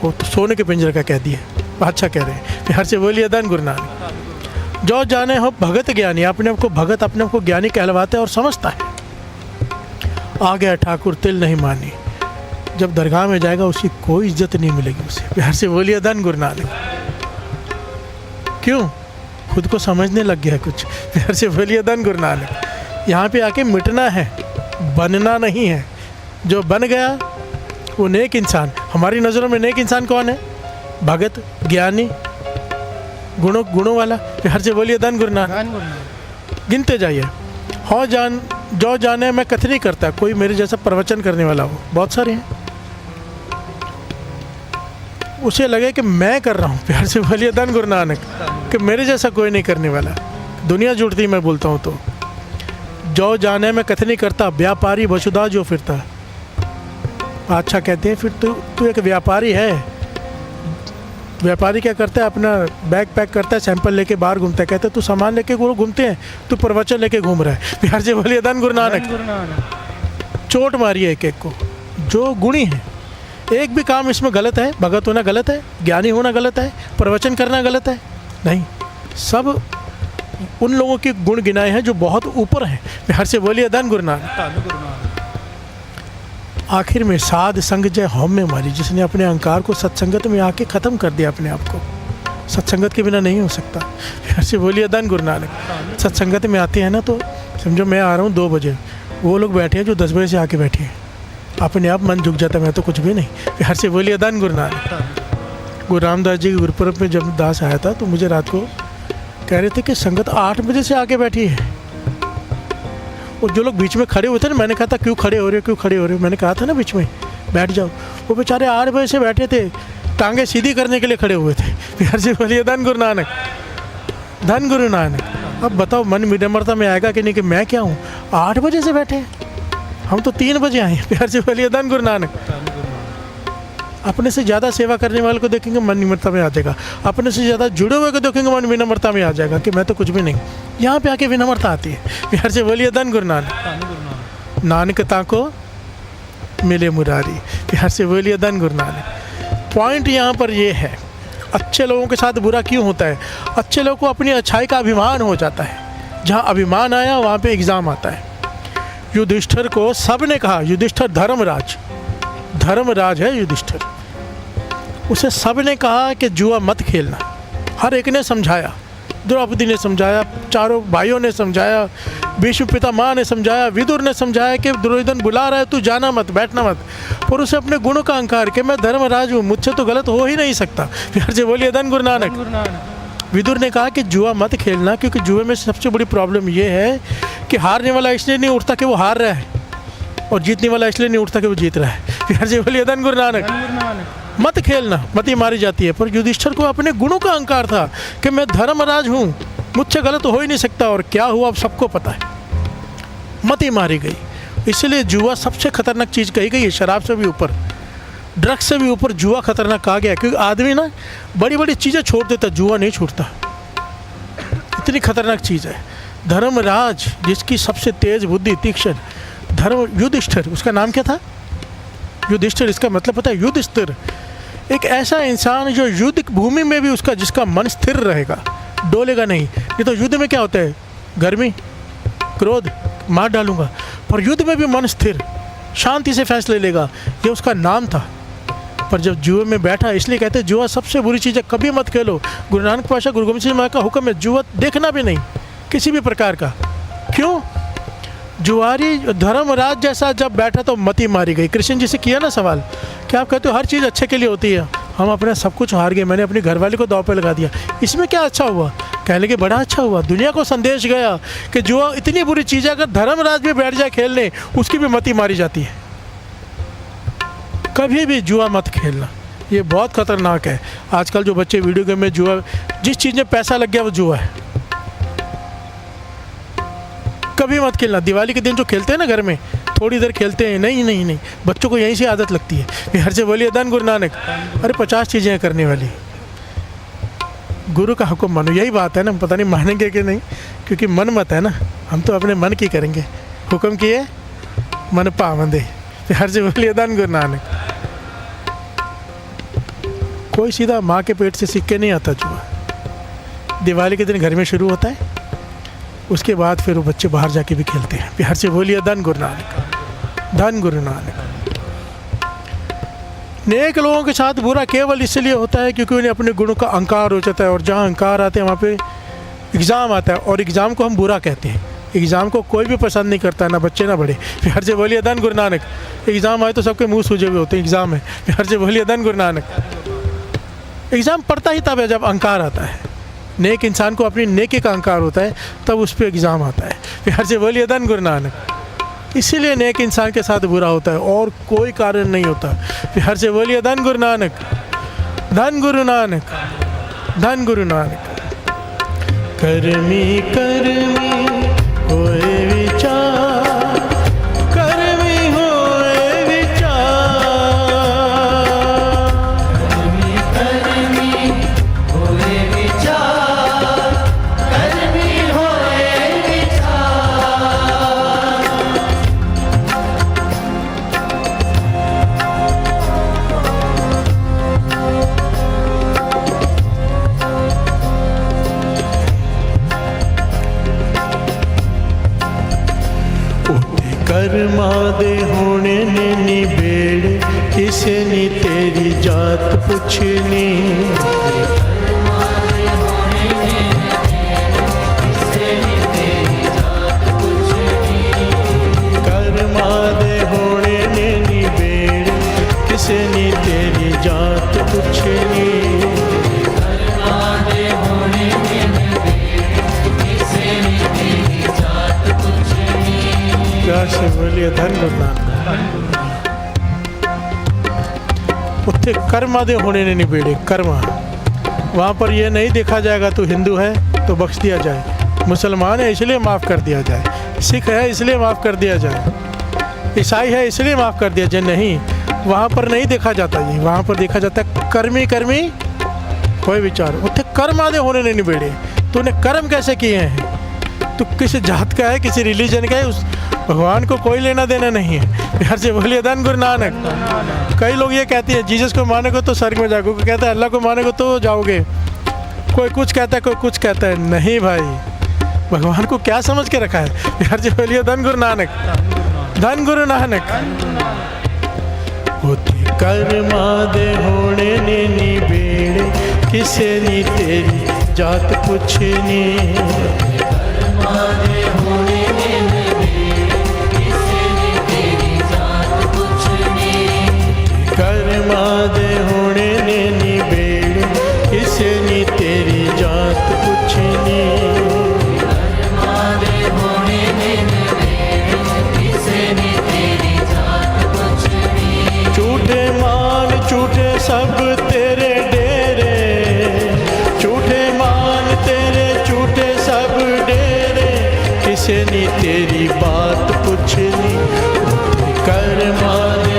वो तो सोने के पिंजरे का कैदी है। अच्छा कह रहे हैं। प्यार से बोलिए धन गुरुनानक। जो जाने हो भगत ज्ञानी, अपने आप को भगत, अपने आप को ज्ञानी कहलवाता है और समझता है। आ गया ठाकुर तिल नहीं मानी। जब दरगाह में जाएगा उसकी कोई इज्जत नहीं मिलेगी उसे। प्यार से बोलिए धन गुरुनानक। क्यों? खुद को समझने लग गया है कुछ। प्यार से बोलिए धन गुरुनानक। यहाँ पे आके मिटना है, बनना नहीं है। जो बन गया वो नेक इंसान। हमारी नज़रों में नेक इंसान कौन है? भगत, ज्ञानी, गुणों वाला। प्यार से बोलिए धन गुरुनानक। गिनते जाइए। हो जान जो जाने मैं कथ नहीं करता कोई मेरे जैसा प्रवचन करने वाला हो, बहुत सारे हैं। उसे लगे कि मैं कर रहा हूँ। प्यार से बोलिए धन गुरुनानक। कि मेरे जैसा कोई नहीं करने वाला। दुनिया जुड़ती मैं बोलता हूँ तो। जो जाने में कथनी करता, व्यापारी वसुधा जो फिरता। अच्छा कहते हैं फिर तू एक व्यापारी है। व्यापारी क्या करता है, अपना बैग पैक करता है, सैंपल लेके बाहर घूमता है। कहते हैं तू सामान लेके घूमते हैं, तू प्रवचन लेके घूम रहा है। बिहार से बोलिए धन गुरु नानक। चोट मारी है एक एक को। जो गुणी है, एक भी काम इसमें गलत है? भगत होना गलत है, ज्ञानी होना गलत है, प्रवचन करना गलत है? नहीं, सब उन लोगों के गुण गिनाए हैं जो बहुत ऊपर हैं। बिहार से बोलिए धन गुरु नानक। आखिर में साध संग जय होम में मारी, जिसने अपने अहंकार को सत्संगत में आके ख़त्म कर दिया अपने आप को। सत्संगत के बिना नहीं हो सकता। बिहार से बोलिए धन गुरु नानक। सत्संगत में आते हैं ना, तो समझो मैं आ रहा हूँ 2 बजे, वो लोग बैठे हैं जो 10 बजे से आके बैठे हैं, अपने आप मन झुक जाता है, मैं तो कुछ भी नहीं। बिहार से बोलिए धन गुरु नानक। गुरु रामदास जी के गुरुपुरब में जब दास आया था तो मुझे रात को कह रहे थे कि संगत 8 बजे से आके बैठी है। और जो लोग बीच में खड़े हुए थे ना, मैंने कहा था क्यों खड़े हो रहे हो, मैंने कहा था ना बीच में बैठ जाओ। वो बेचारे 8 बजे से बैठे थे, टांगे सीधी करने के लिए खड़े हुए थे। बिहार से बोलिए धन गुरु नानक। धन गुरु नानक। अब बताओ मन विनम्रता में आएगा कि नहीं कि मैं क्या हूँ, 8 बजे से बैठे हैं, हम तो 3 बजे आए हैं। बिहार से बोलिए धन गुरु नानक। अपने से ज़्यादा सेवा करने वाले को देखेंगे मन विनम्रता में आ जाएगा, अपने से ज़्यादा जुड़े हुए को देखेंगे मन विनम्रता में आ जाएगा कि मैं तो कुछ भी नहीं। यहाँ पे आके विनम्रता आती है। बिहार से बोलिए धन गुरु नानक। नानकता को मिले मुरारी। बिहार से बोलिए धन गुरु नानक। पॉइंट यहाँ पर ये है, अच्छे लोगों के साथ बुरा क्यों होता है? अच्छे लोगों को अपनी अच्छाई का अभिमान हो जाता है। जहाँ अभिमान आया वहाँ पे एग्ज़ाम आता है। युधिष्ठिर को सबने कहा, युधिष्ठिर धर्मराज है युधिष्ठिर, उसे सबने कहा कि जुआ मत खेलना। हर एक ने समझाया, द्रौपदी ने समझाया, चारों भाइयों ने समझाया, भीष्म पितामह ने समझाया, विदुर ने समझाया कि दुर्योधन बुला रहा है, तू जाना मत, बैठना मत। पर उसे अपने गुणों का अहंकार कि मैं धर्मराज हूँ, मुझसे तो गलत हो ही नहीं सकता। फिर से बोलिए धन गुरु नानक। विदुर ने कहा कि जुआ मत खेलना, क्योंकि जुए में सबसे बड़ी प्रॉब्लम ये है कि हारने वाला इसलिए नहीं उठता कि वो हार रहा है, और जीतने वाला इसलिए नहीं उठता कि वो जीत रहा है। फिर से बोलिए धन गुरु नानक। मत खेलना, मती मारी जाती है। पर युधिष्ठिर को अपने गुणों का अहंकार था कि मैं धर्मराज हूँ, मुझसे गलत हो ही नहीं सकता। और क्या हुआ अब सबको पता है, मती मारी गई। इसलिए जुआ सबसे खतरनाक चीज़ कही गई है। शराब से भी ऊपर, ड्रग्स से भी ऊपर जुआ खतरनाक कहा गया है। क्योंकि आदमी ना बड़ी बड़ी चीज़ें छोड़ देता, जुआ नहीं छोड़ता। इतनी खतरनाक चीज़ है। धर्मराज, जिसकी सबसे तेज बुद्धि, तीक्ष्ण, युधिष्ठिर, उसका नाम क्या था? युधिष्ठिर। इसका मतलब पता है? युद्ध स्थिर। एक ऐसा इंसान जो युद्ध भूमि में भी उसका, जिसका मन स्थिर रहेगा, डोलेगा नहीं। ये तो युद्ध में क्या होता है, गर्मी, क्रोध, मार डालूंगा। पर युद्ध में भी मन स्थिर, शांति से फैसले लेगा, ये उसका नाम था। पर जब जुए में बैठा, इसलिए कहते हैं जुआ सबसे बुरी चीज़ है, कभी मत खेलो। गुरु नानक पातशाह, गुरु गोबिंद सिंह महाराज का हुक्म है जुआ देखना भी नहीं, किसी भी प्रकार का। क्यों? जुआरी धर्मराज जैसा जब बैठा तो मती मारी गई। कृष्ण जी से किया ना सवाल कि आप कहते हो हर चीज़ अच्छे के लिए होती है, हम अपना सब कुछ हार गए, मैंने अपनी घरवाली को दांव पे लगा दिया, इसमें क्या अच्छा हुआ? कहने लगे बड़ा अच्छा हुआ, दुनिया को संदेश गया कि जुआ इतनी बुरी चीज़ है, अगर धर्मराज भी बैठ जाए खेलने, उसकी भी मती मारी जाती है। कभी भी जुआ मत खेलना, ये बहुत खतरनाक है। आजकल जो बच्चे वीडियो गेम में जुआ, जिस चीज़ में पैसा लग गया वो जुआ है, कभी मत खेलना। दिवाली के दिन जो खेलते हैं ना घर में, थोड़ी देर खेलते हैं, नहीं नहीं नहीं, बच्चों को यहीं से आदत लगती है। बिहार से बोलिए धन गुरु नानक। अरे 50 चीज़ें करने वाली, गुरु का हुक्म मानो, यही बात है ना। पता नहीं मानेंगे कि नहीं, क्योंकि मन मत है ना, हम तो अपने मन की करेंगे। हुक्म किए मन पावंदे। बिहार से बोलिए धन गुरु नानक। कोई सीधा माँ के पेट से सीख के नहीं आता जुआ। दिवाली के दिन घर में शुरू होता है, उसके बाद फिर वो बच्चे बाहर जाके भी खेलते हैं। बिहार से बोलिए धन गुरु नानक। धन गुरु नानक। नेक लोगों के साथ बुरा केवल इसलिए होता है क्योंकि उन्हें अपने गुणों का अहंकार हो जाता है, और जहाँ अहंकार आते हैं वहाँ पे एग्ज़ाम आता है, और एग्ज़ाम को हम बुरा कहते हैं। एग्ज़ाम को कोई भी पसंद नहीं करता, ना बच्चे ना बड़े। बिहार से बोलिए धन गुरु नानक। एग्ज़ाम आए तो सबके मुँह सूजे हुए होते हैं, एग्ज़ाम है। बिहार से बोलिए धन गुरु नानक। एग्ज़ाम पढ़ता ही तब है जब अहंकार आता है। नेक इंसान को अपनी नेकी का अहंकार होता है, तब उस पर एग्ज़ाम आता है। बिहार से बोलिए धन गुरु नानक। इसीलिए नेक इंसान के साथ बुरा होता है, और कोई कारण नहीं होता। बिहार से बोलिए धन गुरु नानक। धन गुरु नानक। धन गुरु नानक। करमी करमी होए विचार कर्मा दे होने ने निबेड़े, किसे नी तेरी जात पुछनी। कर्मा दे होने ने निबेड़े, किसे नी तेरी जात पुछनी। प्यार से बोलिए धन गुरु नानक। उत्थे कर्मा दे होने ने निबेड़े, कर्मा वहाँ पर यह नहीं देखा जाएगा तू हिंदू है तो बख्श दिया जाए, मुसलमान है इसलिए माफ़ कर दिया जाए, सिख है इसलिए माफ़ कर दिया जाए, ईसाई है इसलिए माफ़ कर दिया जाए। नहीं, वहाँ पर नहीं देखा जाता जी, वहाँ पर देखा जाता है कर्मी कर्मी कोई विचार। उत्थे कर्मा दे होने ने निबेड़े, तूने कर्म कैसे किए हैं, तू किस जात का है, किसी रिलीजन का है, उस भगवान को कोई लेना देना नहीं है। प्यार से बोलिए धन गुरु नानक। कई लोग ये कहते हैं जीसस को मानोगे तो स्वर्ग में जाओगे, कोई कहता है अल्लाह को मानोगे तो जाओगे, कोई कुछ कहता है कोई कुछ कहता है। नहीं भाई, भगवान को क्या समझ के रखा है। प्यार से बोलिए धन गुरु नानक, धन गुरु नानक। होती कर्मा दे होने ने निबेड़े, किसे नी तेरी जात पुछनी। कर्मा दे होने ने निबेड़े, किसे नी तेरी जात पुछनी। झूठे मान झूठे सब तेरे डेरे, झूठे मान तेरे झूठे सब डेरे, किसे नी तेरी बात पुछनी। कर्मा दे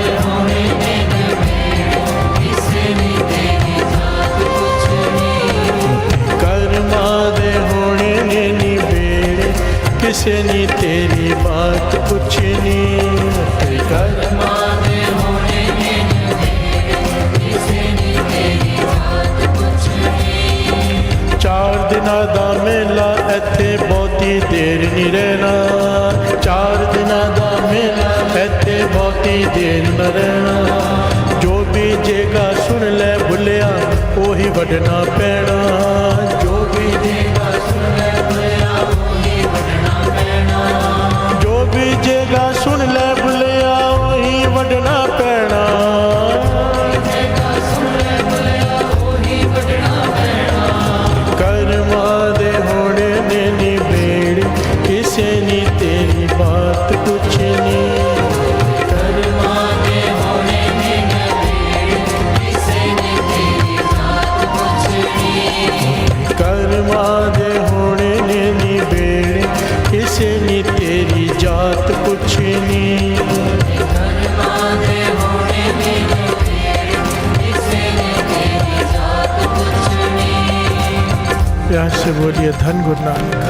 किसे नी तेरी बात पुछनी। कर्मा दे होने ने निबेड़े, किसे नी तेरी जात पुछनी। 4 दिना दा मेला इत्थे बहुती देर नहीं रहना, 4 दिना दा मेला इत्थे बहुती देर न रहना। जो बीजेगा सुन ले भुलिया ओही वडना पैना, जो बीजेगा सुन ले भुलिया ओही वडना पैना, जो बीजेगा सुन ले भुलिया ओही वडना पैना। कर्मा दे होने ने निबेड़े, किसे नी तेरी बात पुछनी। कर्मा दे होने ने निबेड़े, किसे नी तेरी जात पुछनी। कर्मा दे होने ने निबेड़े, किसे नी तेरी जात पुछनी। कर्मा दे होने ने निबेड़े, किसे नी तेरी जात पुछनी। प्यार से बोलिए धन गुरु नानक।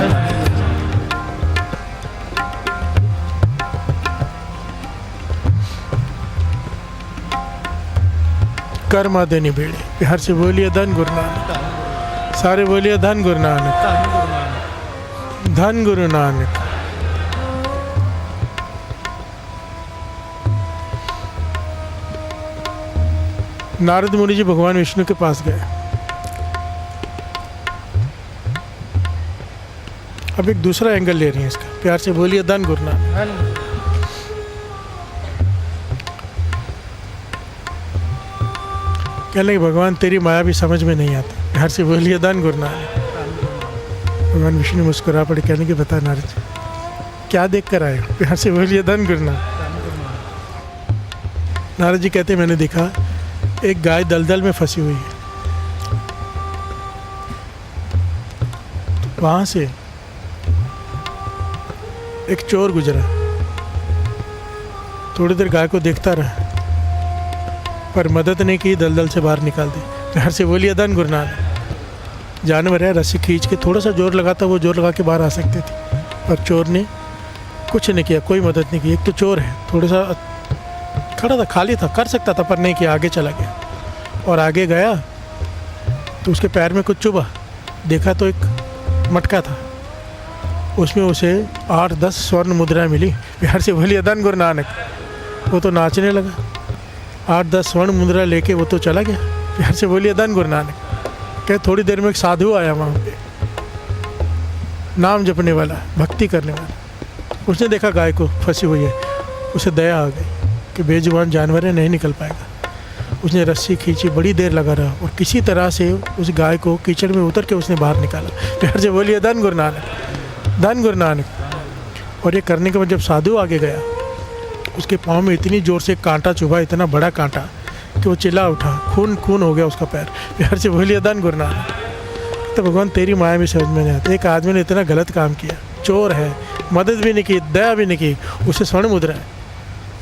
कर्मा दे निबेड़े, प्यार से बोलिए धन गुरु नानक। सारे बोलिए धन गुरु नानक, धन गुरु नानक। नारद मुनि जी भगवान विष्णु के पास गए। अब एक दूसरा एंगल ले रही हैं इसका। प्यार से बोलिए धन गुरु नानक। कहने लगे भगवान तेरी माया भी समझ में नहीं आती। प्यार से बोलिए धन गुरु नानक। भगवान विष्णु मुस्कुरा पड़े, कहने के बता नारद जी क्या देख कर आए हो। प्यार से बोलिए धन गुरु नानक। नारद जी कहते मैंने देखा एक गाय दलदल में फंसी हुई है, वहाँ से एक चोर गुजरा, थोड़ी देर गाय को देखता रहा पर मदद नहीं की, दलदल से बाहर निकाल दी। प्यार से बोलिए धन गुरु नानक। जानवर है, रस्सी खींच के थोड़ा सा जोर लगाता वो जोर लगा के बाहर आ सकते थे, पर चोर ने कुछ नहीं किया, कोई मदद नहीं की। एक तो चोर है, थोड़ा सा खड़ा था, खाली था, कर सकता था पर नहीं किया, आगे चला गया। और आगे गया तो उसके पैर में कुछ चुभा, देखा तो एक मटका था, उसमें उसे 8-10 स्वर्ण मुद्राएं मिली। बिहार से बोलिए धन गुरु नानक। वो तो नाचने लगा, 8-10 स्वर्ण मुद्रा लेके वो तो चला गया। बिहार से बोलिए धन गुरु नानक। क्या थोड़ी देर में एक साधु आया वहाँ पे, नाम जपने वाला, भक्ति करने वाला। उसने देखा गाय को फंसी हुई है, उसे दया आ गई कि बेजुबान जानवर है, नहीं निकल पाएगा। उसने रस्सी खींची, बड़ी देर लगा रहा और किसी तरह से उस गाय को कीचड़ में उतर के उसने बाहर निकाला। प्यार से बोलिए धन गुरु नानक, धन गुरु नानक। और ये करने के बाद जब साधु आगे गया, उसके पाँव में इतनी ज़ोर से कांटा चुभा, इतना बड़ा कांटा कि वो चिल्ला उठा, खून खून हो गया उसका पैर। प्यार से बोलिए धन गुरु नानक। तो भगवान तेरी माया भी समझ में नहीं आती। एक आदमी ने इतना गलत काम किया, चोर है, मदद भी नहीं की, दया भी नहीं की, उसे स्वर्ण मुद्रा है।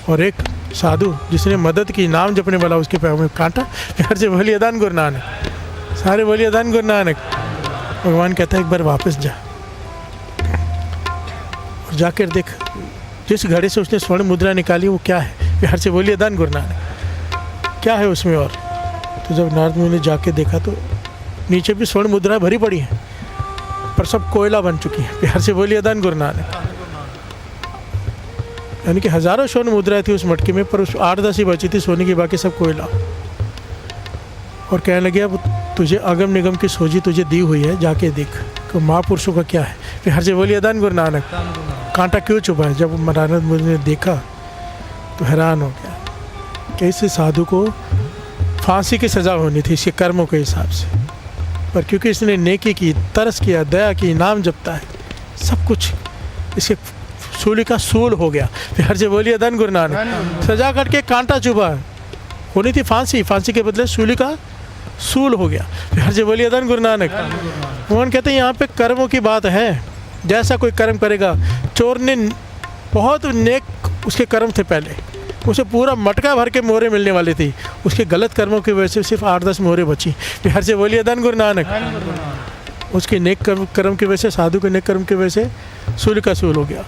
और एक साधु जिसने मदद की, नाम जपने वाला, उसके पैर में कांटा। प्यार से बोलिए धन गुरु नानक, सारे बोलिए धन गुरु नानक। भगवान कहता है एक बार वापस जा और जाकर देख जिस घड़े से उसने स्वर्ण मुद्रा निकाली वो क्या है। प्यार से बोलिए धन गुरु नानक, क्या है उसमें। और तो जब नारद मुनि ने जाके देखा तो नीचे भी स्वर्ण मुद्रा भरी पड़ी है, पर सब कोयला बन चुकी है। प्यार से बोलिए धन गुरु नानक। यानी कि हज़ारों स्वर्ण मुद्राएं थी उस मटके में, पर उस 8-10 ही बची थी सोने की, बाकी सब कोयला। और कहने लगे अब तुझे अगम निगम की सोझी तुझे दी हुई है, जाके देख कि महापुरुषों का क्या है। प्यार से बोलिए धन गुरु नानक। कांटा क्यों छुपा है। जब नारद मुनि ने देखा तो हैरान हो गया कि इस साधु को फांसी की सज़ा होनी थी इसके कर्मों के हिसाब से, पर क्योंकि इसने नेकी की, तरस किया, दया की, नाम जपता है, सब कुछ इसके सूली का सूल हो गया। प्यार से बोलिए धन गुरु नानक। सजा करके कांटा चुभा, होनी थी फांसी, फांसी के बदले सूली का सूल हो गया। प्यार से बोलिए धन गुरु नानक। भगवान कहते हैं यहाँ पे कर्मों की बात है। जैसा कोई कर्म करेगा, चोर ने बहुत नेक उसके कर्म थे पहले, उसे पूरा मटका भर के मोहरे मिलने वाली थी, उसके गलत कर्मों की वजह से सिर्फ 8-10 मोहरे बची। प्यार से बोलिए धन गुरु नानक। उसके नेक कर्म की वजह से, साधु के नेक कर्म की वजह से सूल का सूल हो गया।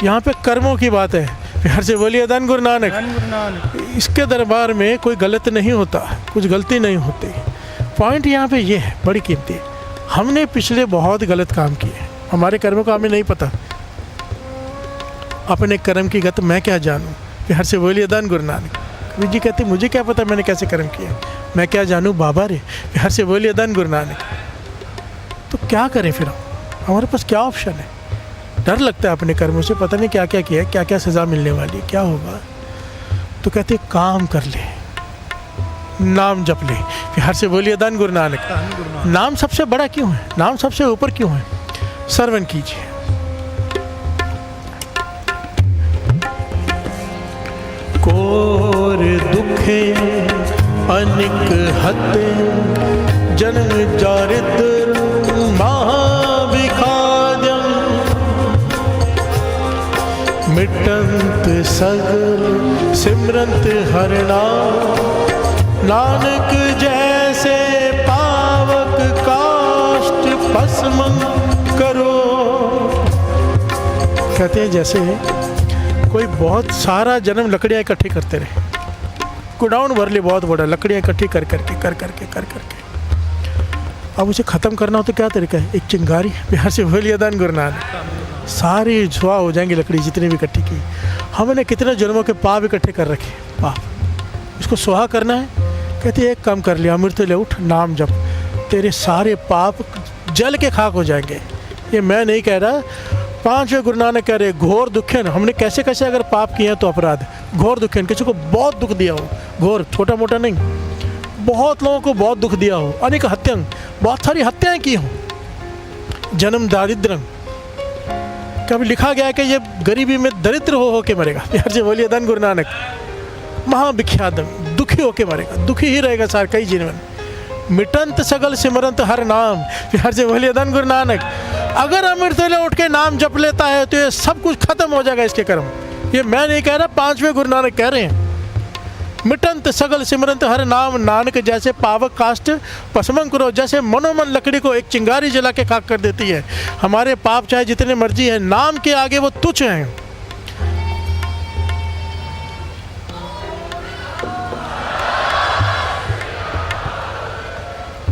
यहाँ पे कर्मों की बात है। प्यार से बोलिए धन गुरु नानक। इसके दरबार में कोई गलत नहीं होता, कुछ गलती नहीं होती। पॉइंट यहाँ पे ये है बड़ी कीमती। हमने पिछले बहुत गलत काम किए, हमारे कर्मों का हमें नहीं पता। अपने कर्म की गत मैं क्या जानूँ। प्यार से बोलिए धन गुरु नानक। कबीर जी कहते मुझे क्या पता मैंने कैसे कर्म किया, मैं क्या जानूँ बाबा रे। प्यार से बोलिए धन गुरु नानक। तो क्या करें फिर, हमारे पास क्या ऑप्शन है। डर लगता है अपने कर्मों से, पता नहीं क्या क्या किया है, क्या क्या सज़ा मिलने वाली, क्या होगा। तो कहते काम कर ले, नाम जप ले। प्यार से बोलिए धन गुरु नानक। नाम सबसे बड़ा क्यों है, नाम सबसे ऊपर क्यों है। श्रवण कीजिए। कोर दुखे अनिक हते, जन्म जारिद्र महाविखाद्यम, मिटंत सगल सिमरंत हरना, नानक जैसे पावक काष्ठ भस्म करो। कहते हैं जैसे कोई बहुत सारा जन्म लकड़ियाँ इकट्ठी करते रहे, गोडाउन भर ले बहुत बड़ा, लकड़ियाँ इकट्ठी कर करके अब उसे ख़त्म करना हो तो क्या तरीका है, एक चिंगारी। प्यार से बोलिए धन गुरु नानक। सारी धुआं हो जाएंगी लकड़ी जितनी भी इकट्ठी की। हमने कितने जन्मों के पाप इकट्ठे कर रखे, पाप, इसको सुहा करना है। कहते एक काम कर लिया, अमृत ले उठ, नाम जप, तेरे सारे पाप जल के खाक हो जाएंगे। ये मैं नहीं कह रहा, 5वें गुरु नानक कह रहे घोर दुखन। हमने कैसे कैसे अगर पाप किए हैं तो अपराध घोर दुखन, किसी को बहुत दुख दिया हो, घोर छोटा मोटा नहीं, बहुत लोगों को बहुत दुख दिया हो, अनेक हत्याएं, बहुत सारी हत्याएं की हो, जन्म दारिद्र्य, कभी लिखा गया है कि ये गरीबी में दरिद्र हो के मरेगा। प्यार से बोलिए धन गुरु नानक। महाविख्यातम, दुखी होके मरेगा, दुखी ही रहेगा सार कई जीवन। मिटंत सगल सिमरंत हर नाम। प्यार से बोलिए धन गुरु नानक। अगर अमृत ले उठ के नाम जप लेता है तो ये सब कुछ खत्म हो जाएगा इसके कर्म। ये मैं नहीं कह रहा, 5वें गुरु नानक कह रहे हैं। मिटंत सगल सिमरंत हर नाम, नानक जैसे पावक काष्ठ भस्म करो। जैसे मनोमन लकड़ी को एक चिंगारी जला के खाक कर देती है, हमारे पाप चाहे जितने मर्जी हैं, नाम के आगे वो तुच्छ हैं।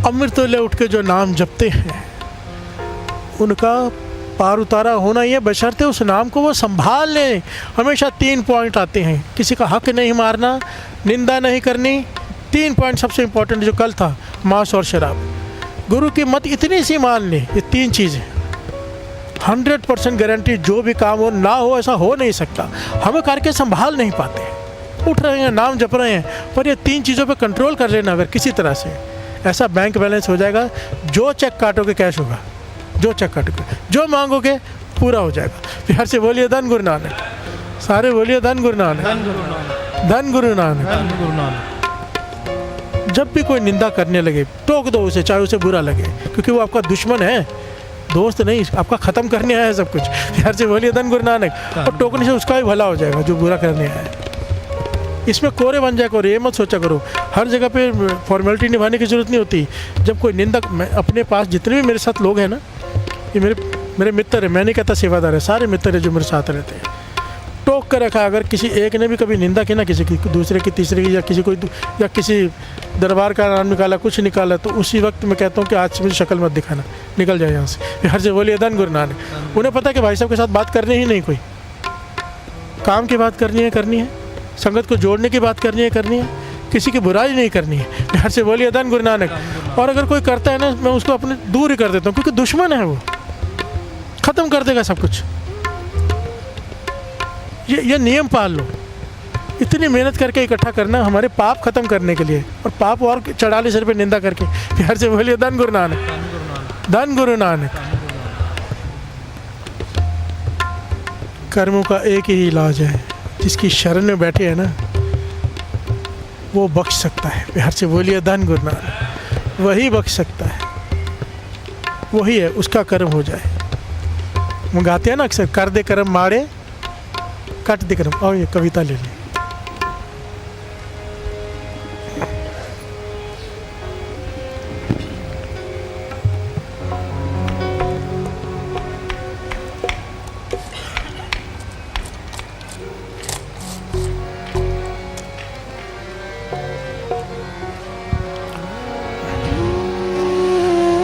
अमृत ले उठ के जो नाम जपते हैं उनका पार उतारा होना ही है, बशर्ते उस नाम को वो संभाल लें। हमेशा 3 पॉइंट आते हैं, किसी का हक नहीं मारना, निंदा नहीं करनी, 3 पॉइंट सबसे इम्पोर्टेंट जो कल था, मांस और शराब। गुरु की मत इतनी सी मान लें, ये 3 चीज़ें 100% गारंटी, जो भी काम हो ना हो ऐसा हो नहीं सकता। हम करके संभाल नहीं पाते, उठ रहे हैं नाम जप रहे हैं, पर ये 3 चीज़ों पे कंट्रोल कर लेना अगर किसी तरह से, ऐसा बैंक बैलेंस हो जाएगा। जो चेक काटोगे कैश होगा, जो चेक काटोगे, जो मांगोगे पूरा हो जाएगा। प्यार से बोलिए धन गुरु नानक, सारे बोलिए धन गुरु नानक, धन गुरु नानक। जब भी कोई निंदा करने लगे टोक दो उसे, चाहे उसे बुरा लगे, क्योंकि वो आपका दुश्मन है, दोस्त नहीं, आपका ख़त्म करने आया है सब कुछ। प्यार से बोलिए धन गुरु नानक। और टोकने से उसका भी भला हो जाएगा जो बुरा करने आया है। इसमें कोरे बन जाए करो, ये मत सोचा करो हर जगह पे फॉर्मेलिटी निभाने की ज़रूरत नहीं होती। जब कोई निंदा, मैं अपने पास जितने भी मेरे साथ लोग हैं ना, ये मेरे मित्र हैं, मैं नहीं कहता सेवादार है, सारे मित्र हैं जो मेरे साथ रहते हैं। टोक कर रखा, अगर किसी एक ने भी कभी निंदा की ना किसी की, दूसरे की, तीसरे की, या किसी दरबार का नाम निकाला, कुछ निकाला, तो उसी वक्त मैं कहता हूँ कि आज से मुझे शक्ल मत दिखाना, निकल जाए यहाँ से। हर से बोलिए धन गुरु नानक। उन्हें पता है कि भाई साहब के साथ बात करनी ही नहीं, कोई काम की बात करनी है, संगत को जोड़ने की बात करनी है, किसी की बुराई नहीं करनी है। हर से बोलिए धन गुरु नानक। और अगर कोई करता है ना, मैं उसको अपने दूर ही कर देता हूँ, क्योंकि दुश्मन है वो, ख़त्म कर देगा सब कुछ। ये नियम पाल लो। इतनी मेहनत करके इकट्ठा करना हमारे पाप खत्म करने के लिए, और पाप और चढ़ा ले सिर पे निंदा करके। प्यार से बोलिए धन गुरु नानक, धन गुरु नानक। कर्मों का एक ही इलाज है, जिसकी शरण में बैठे हैं ना वो बख्श सकता है। प्यार से बोलिए धन गुरु नानक। वही बख्श सकता है, वही है, उसका कर्म हो जाए। वो गाते हैं ना अक्सर, कर दे कर्म मारे कट दे कर्म। और ये कविता ले ली।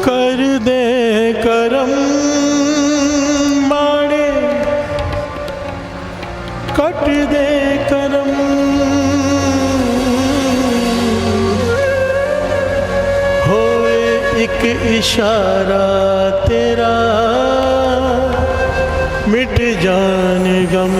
कर दे करम माड़े कट दे करम, होए एक इशारा तेरा मिट जान गम।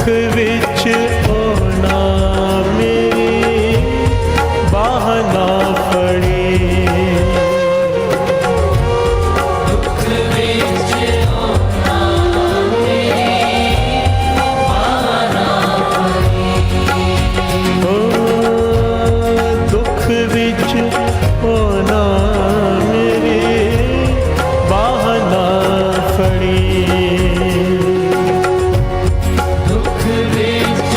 विच होना मेरी बाह ना फड़ी ओ, दुख विच होना मेरी बाह ना फड़ी दुख विच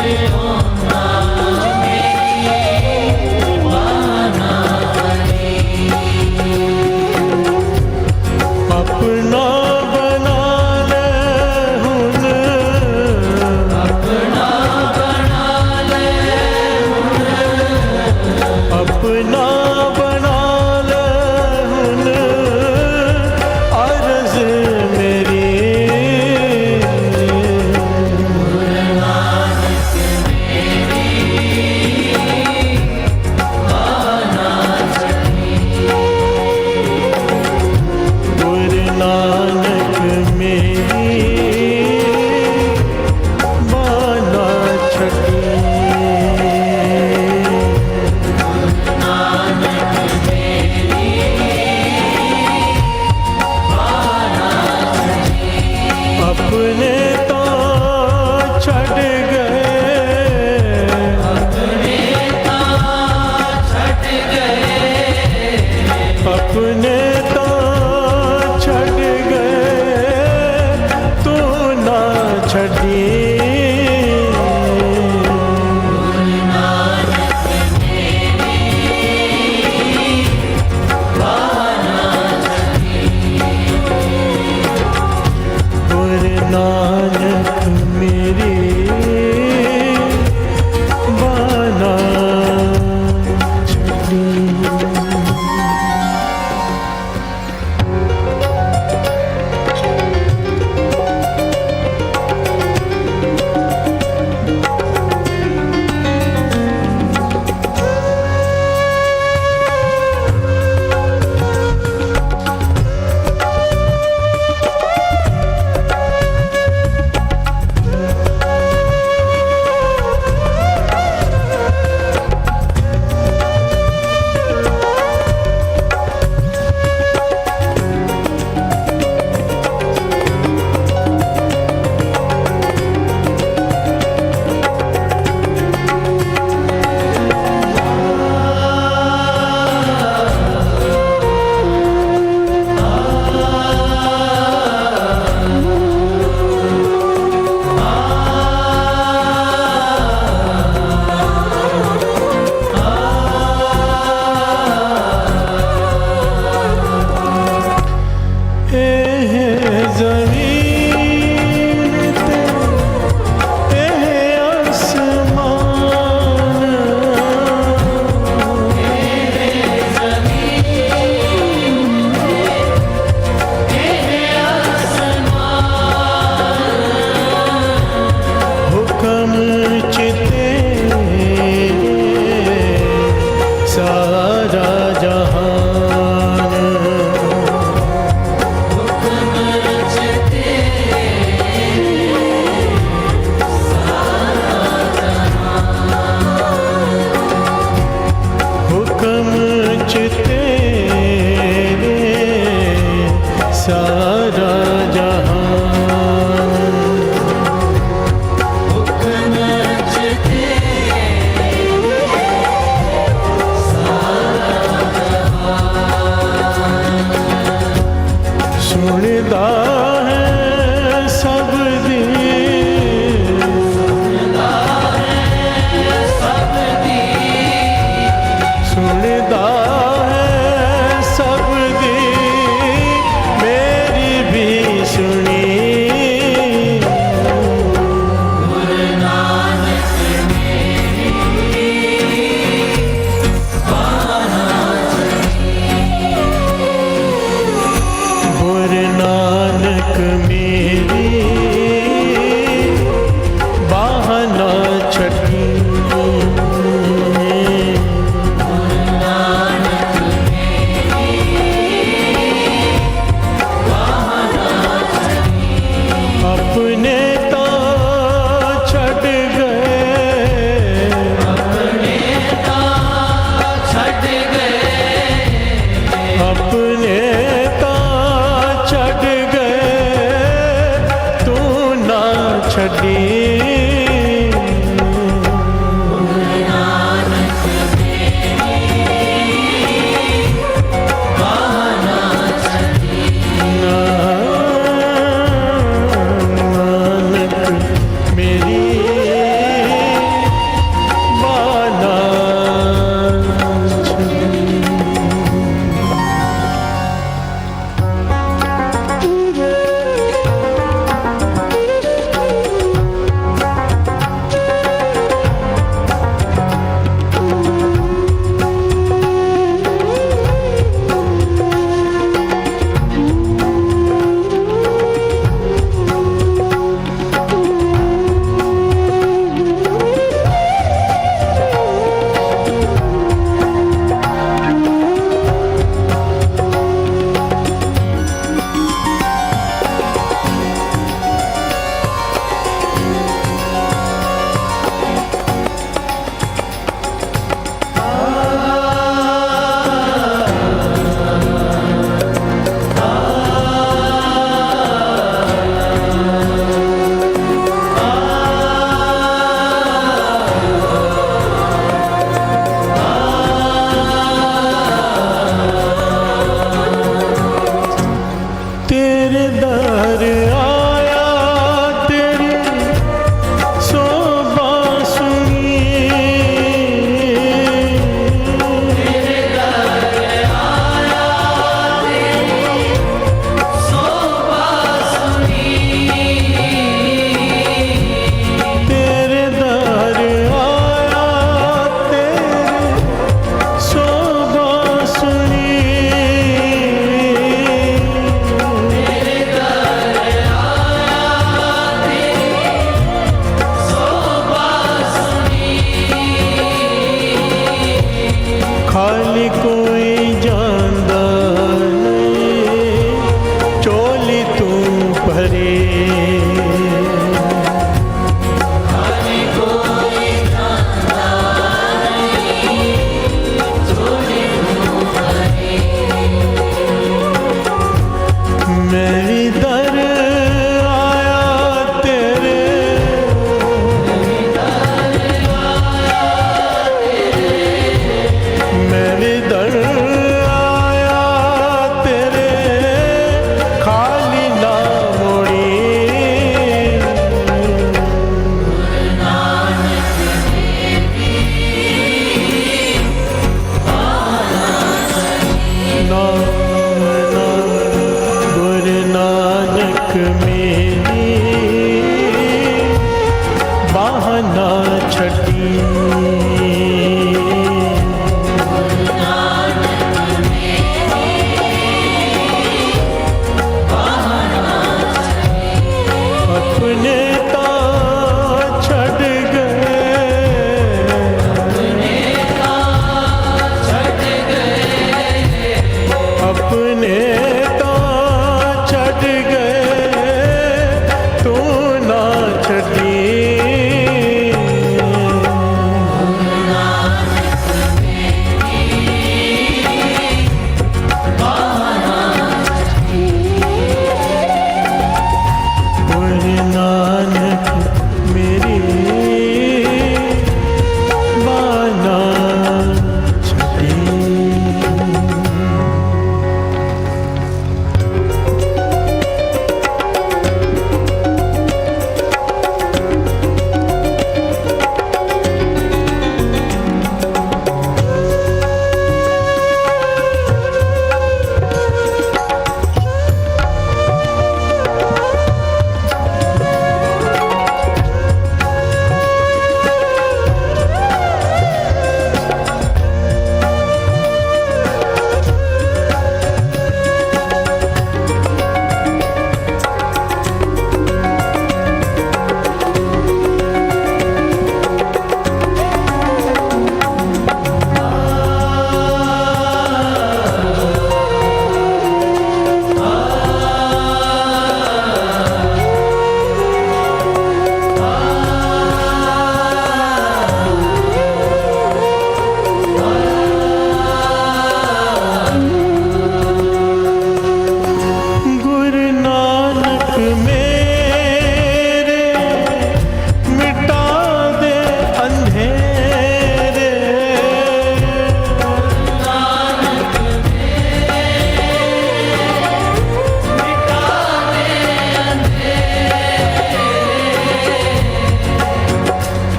छड़ी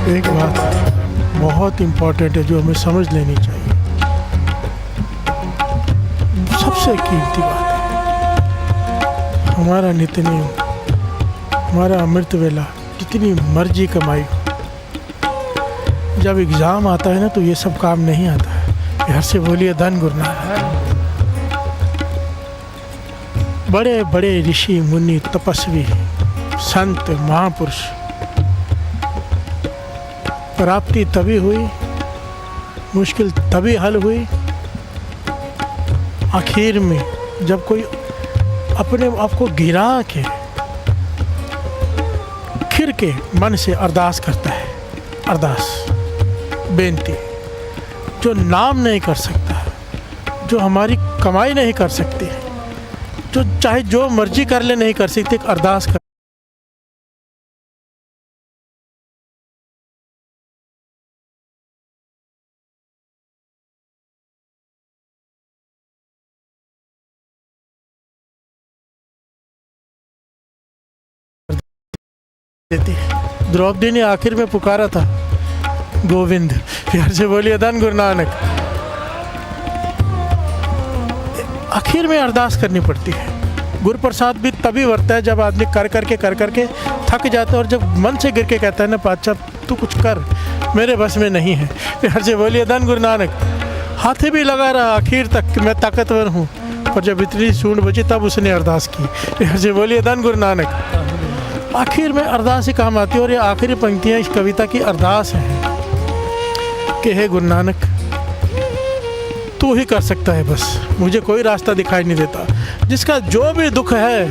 एक बात बहुत इम्पोर्टेंट है जो हमें समझ लेनी चाहिए, सबसे कीमती बात है, हमारा नित्य नियम, हमारा अमृत वेला, जितनी मर्जी कमाई हो, जब एग्ज़ाम आता है ना तो ये सब काम नहीं आता है। घर से बोलिए धन गुरना है। बड़े बड़े ऋषि मुनि तपस्वी संत महापुरुष प्राप्ति तभी हुई, मुश्किल तभी हल हुई आखिर में जब कोई अपने आप को गिरा के खिर के मन से अरदास करता है। अरदास बेनती, जो नाम नहीं कर सकता, जो हमारी कमाई नहीं कर सकती, जो चाहे जो मर्जी कर ले नहीं कर सकती, एक अरदास कर देती है। द्रौपदी ने आखिर में पुकारा था गोविंद, प्यार से बोलिए धन गुरु नानक। आखिर में अरदास करनी पड़ती है। गुरु प्रसाद भी तभी वर्ता है जब आदमी कर करके थक जाता है और जब मन से गिर के कहता है ना पातशाह तू कुछ कर, मेरे बस में नहीं है। प्यार से बोलिए धन गुरु नानक। हाथी भी लगा रहा आखिर तक कि मैं ताकतवर हूँ, पर जब इतनी सूंड बची तब उसने अरदास की। प्यार से बोलिए धन गुरु नानक। आखिर में अरदास ही काम आती है और ये आखिरी पंक्तियाँ इस कविता की अरदास हैं कि हे गुरु नानक तू ही कर सकता है, बस मुझे कोई रास्ता दिखाई नहीं देता। जिसका जो भी दुख है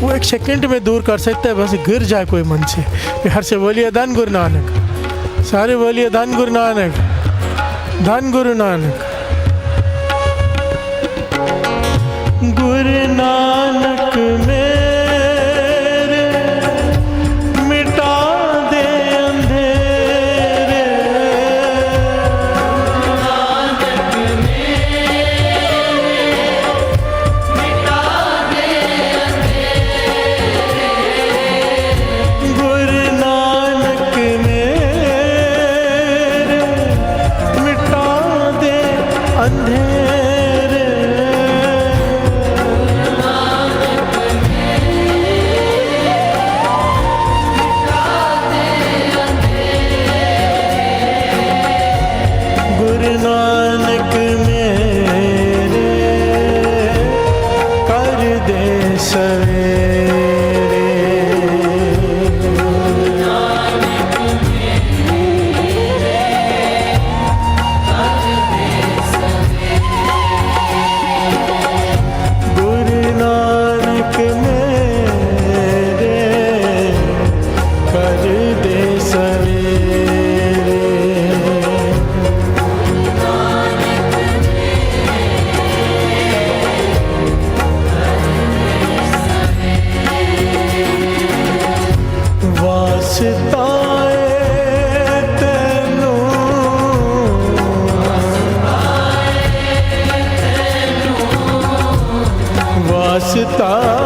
वो एक सेकंड में दूर कर सकता है, बस गिर जाए कोई मन से। प्यार से बोलिए धन गुरु नानक। सारे बोलिए धन गुरु नानक, धन गुरु नानक। गुरु नानक में वास्ता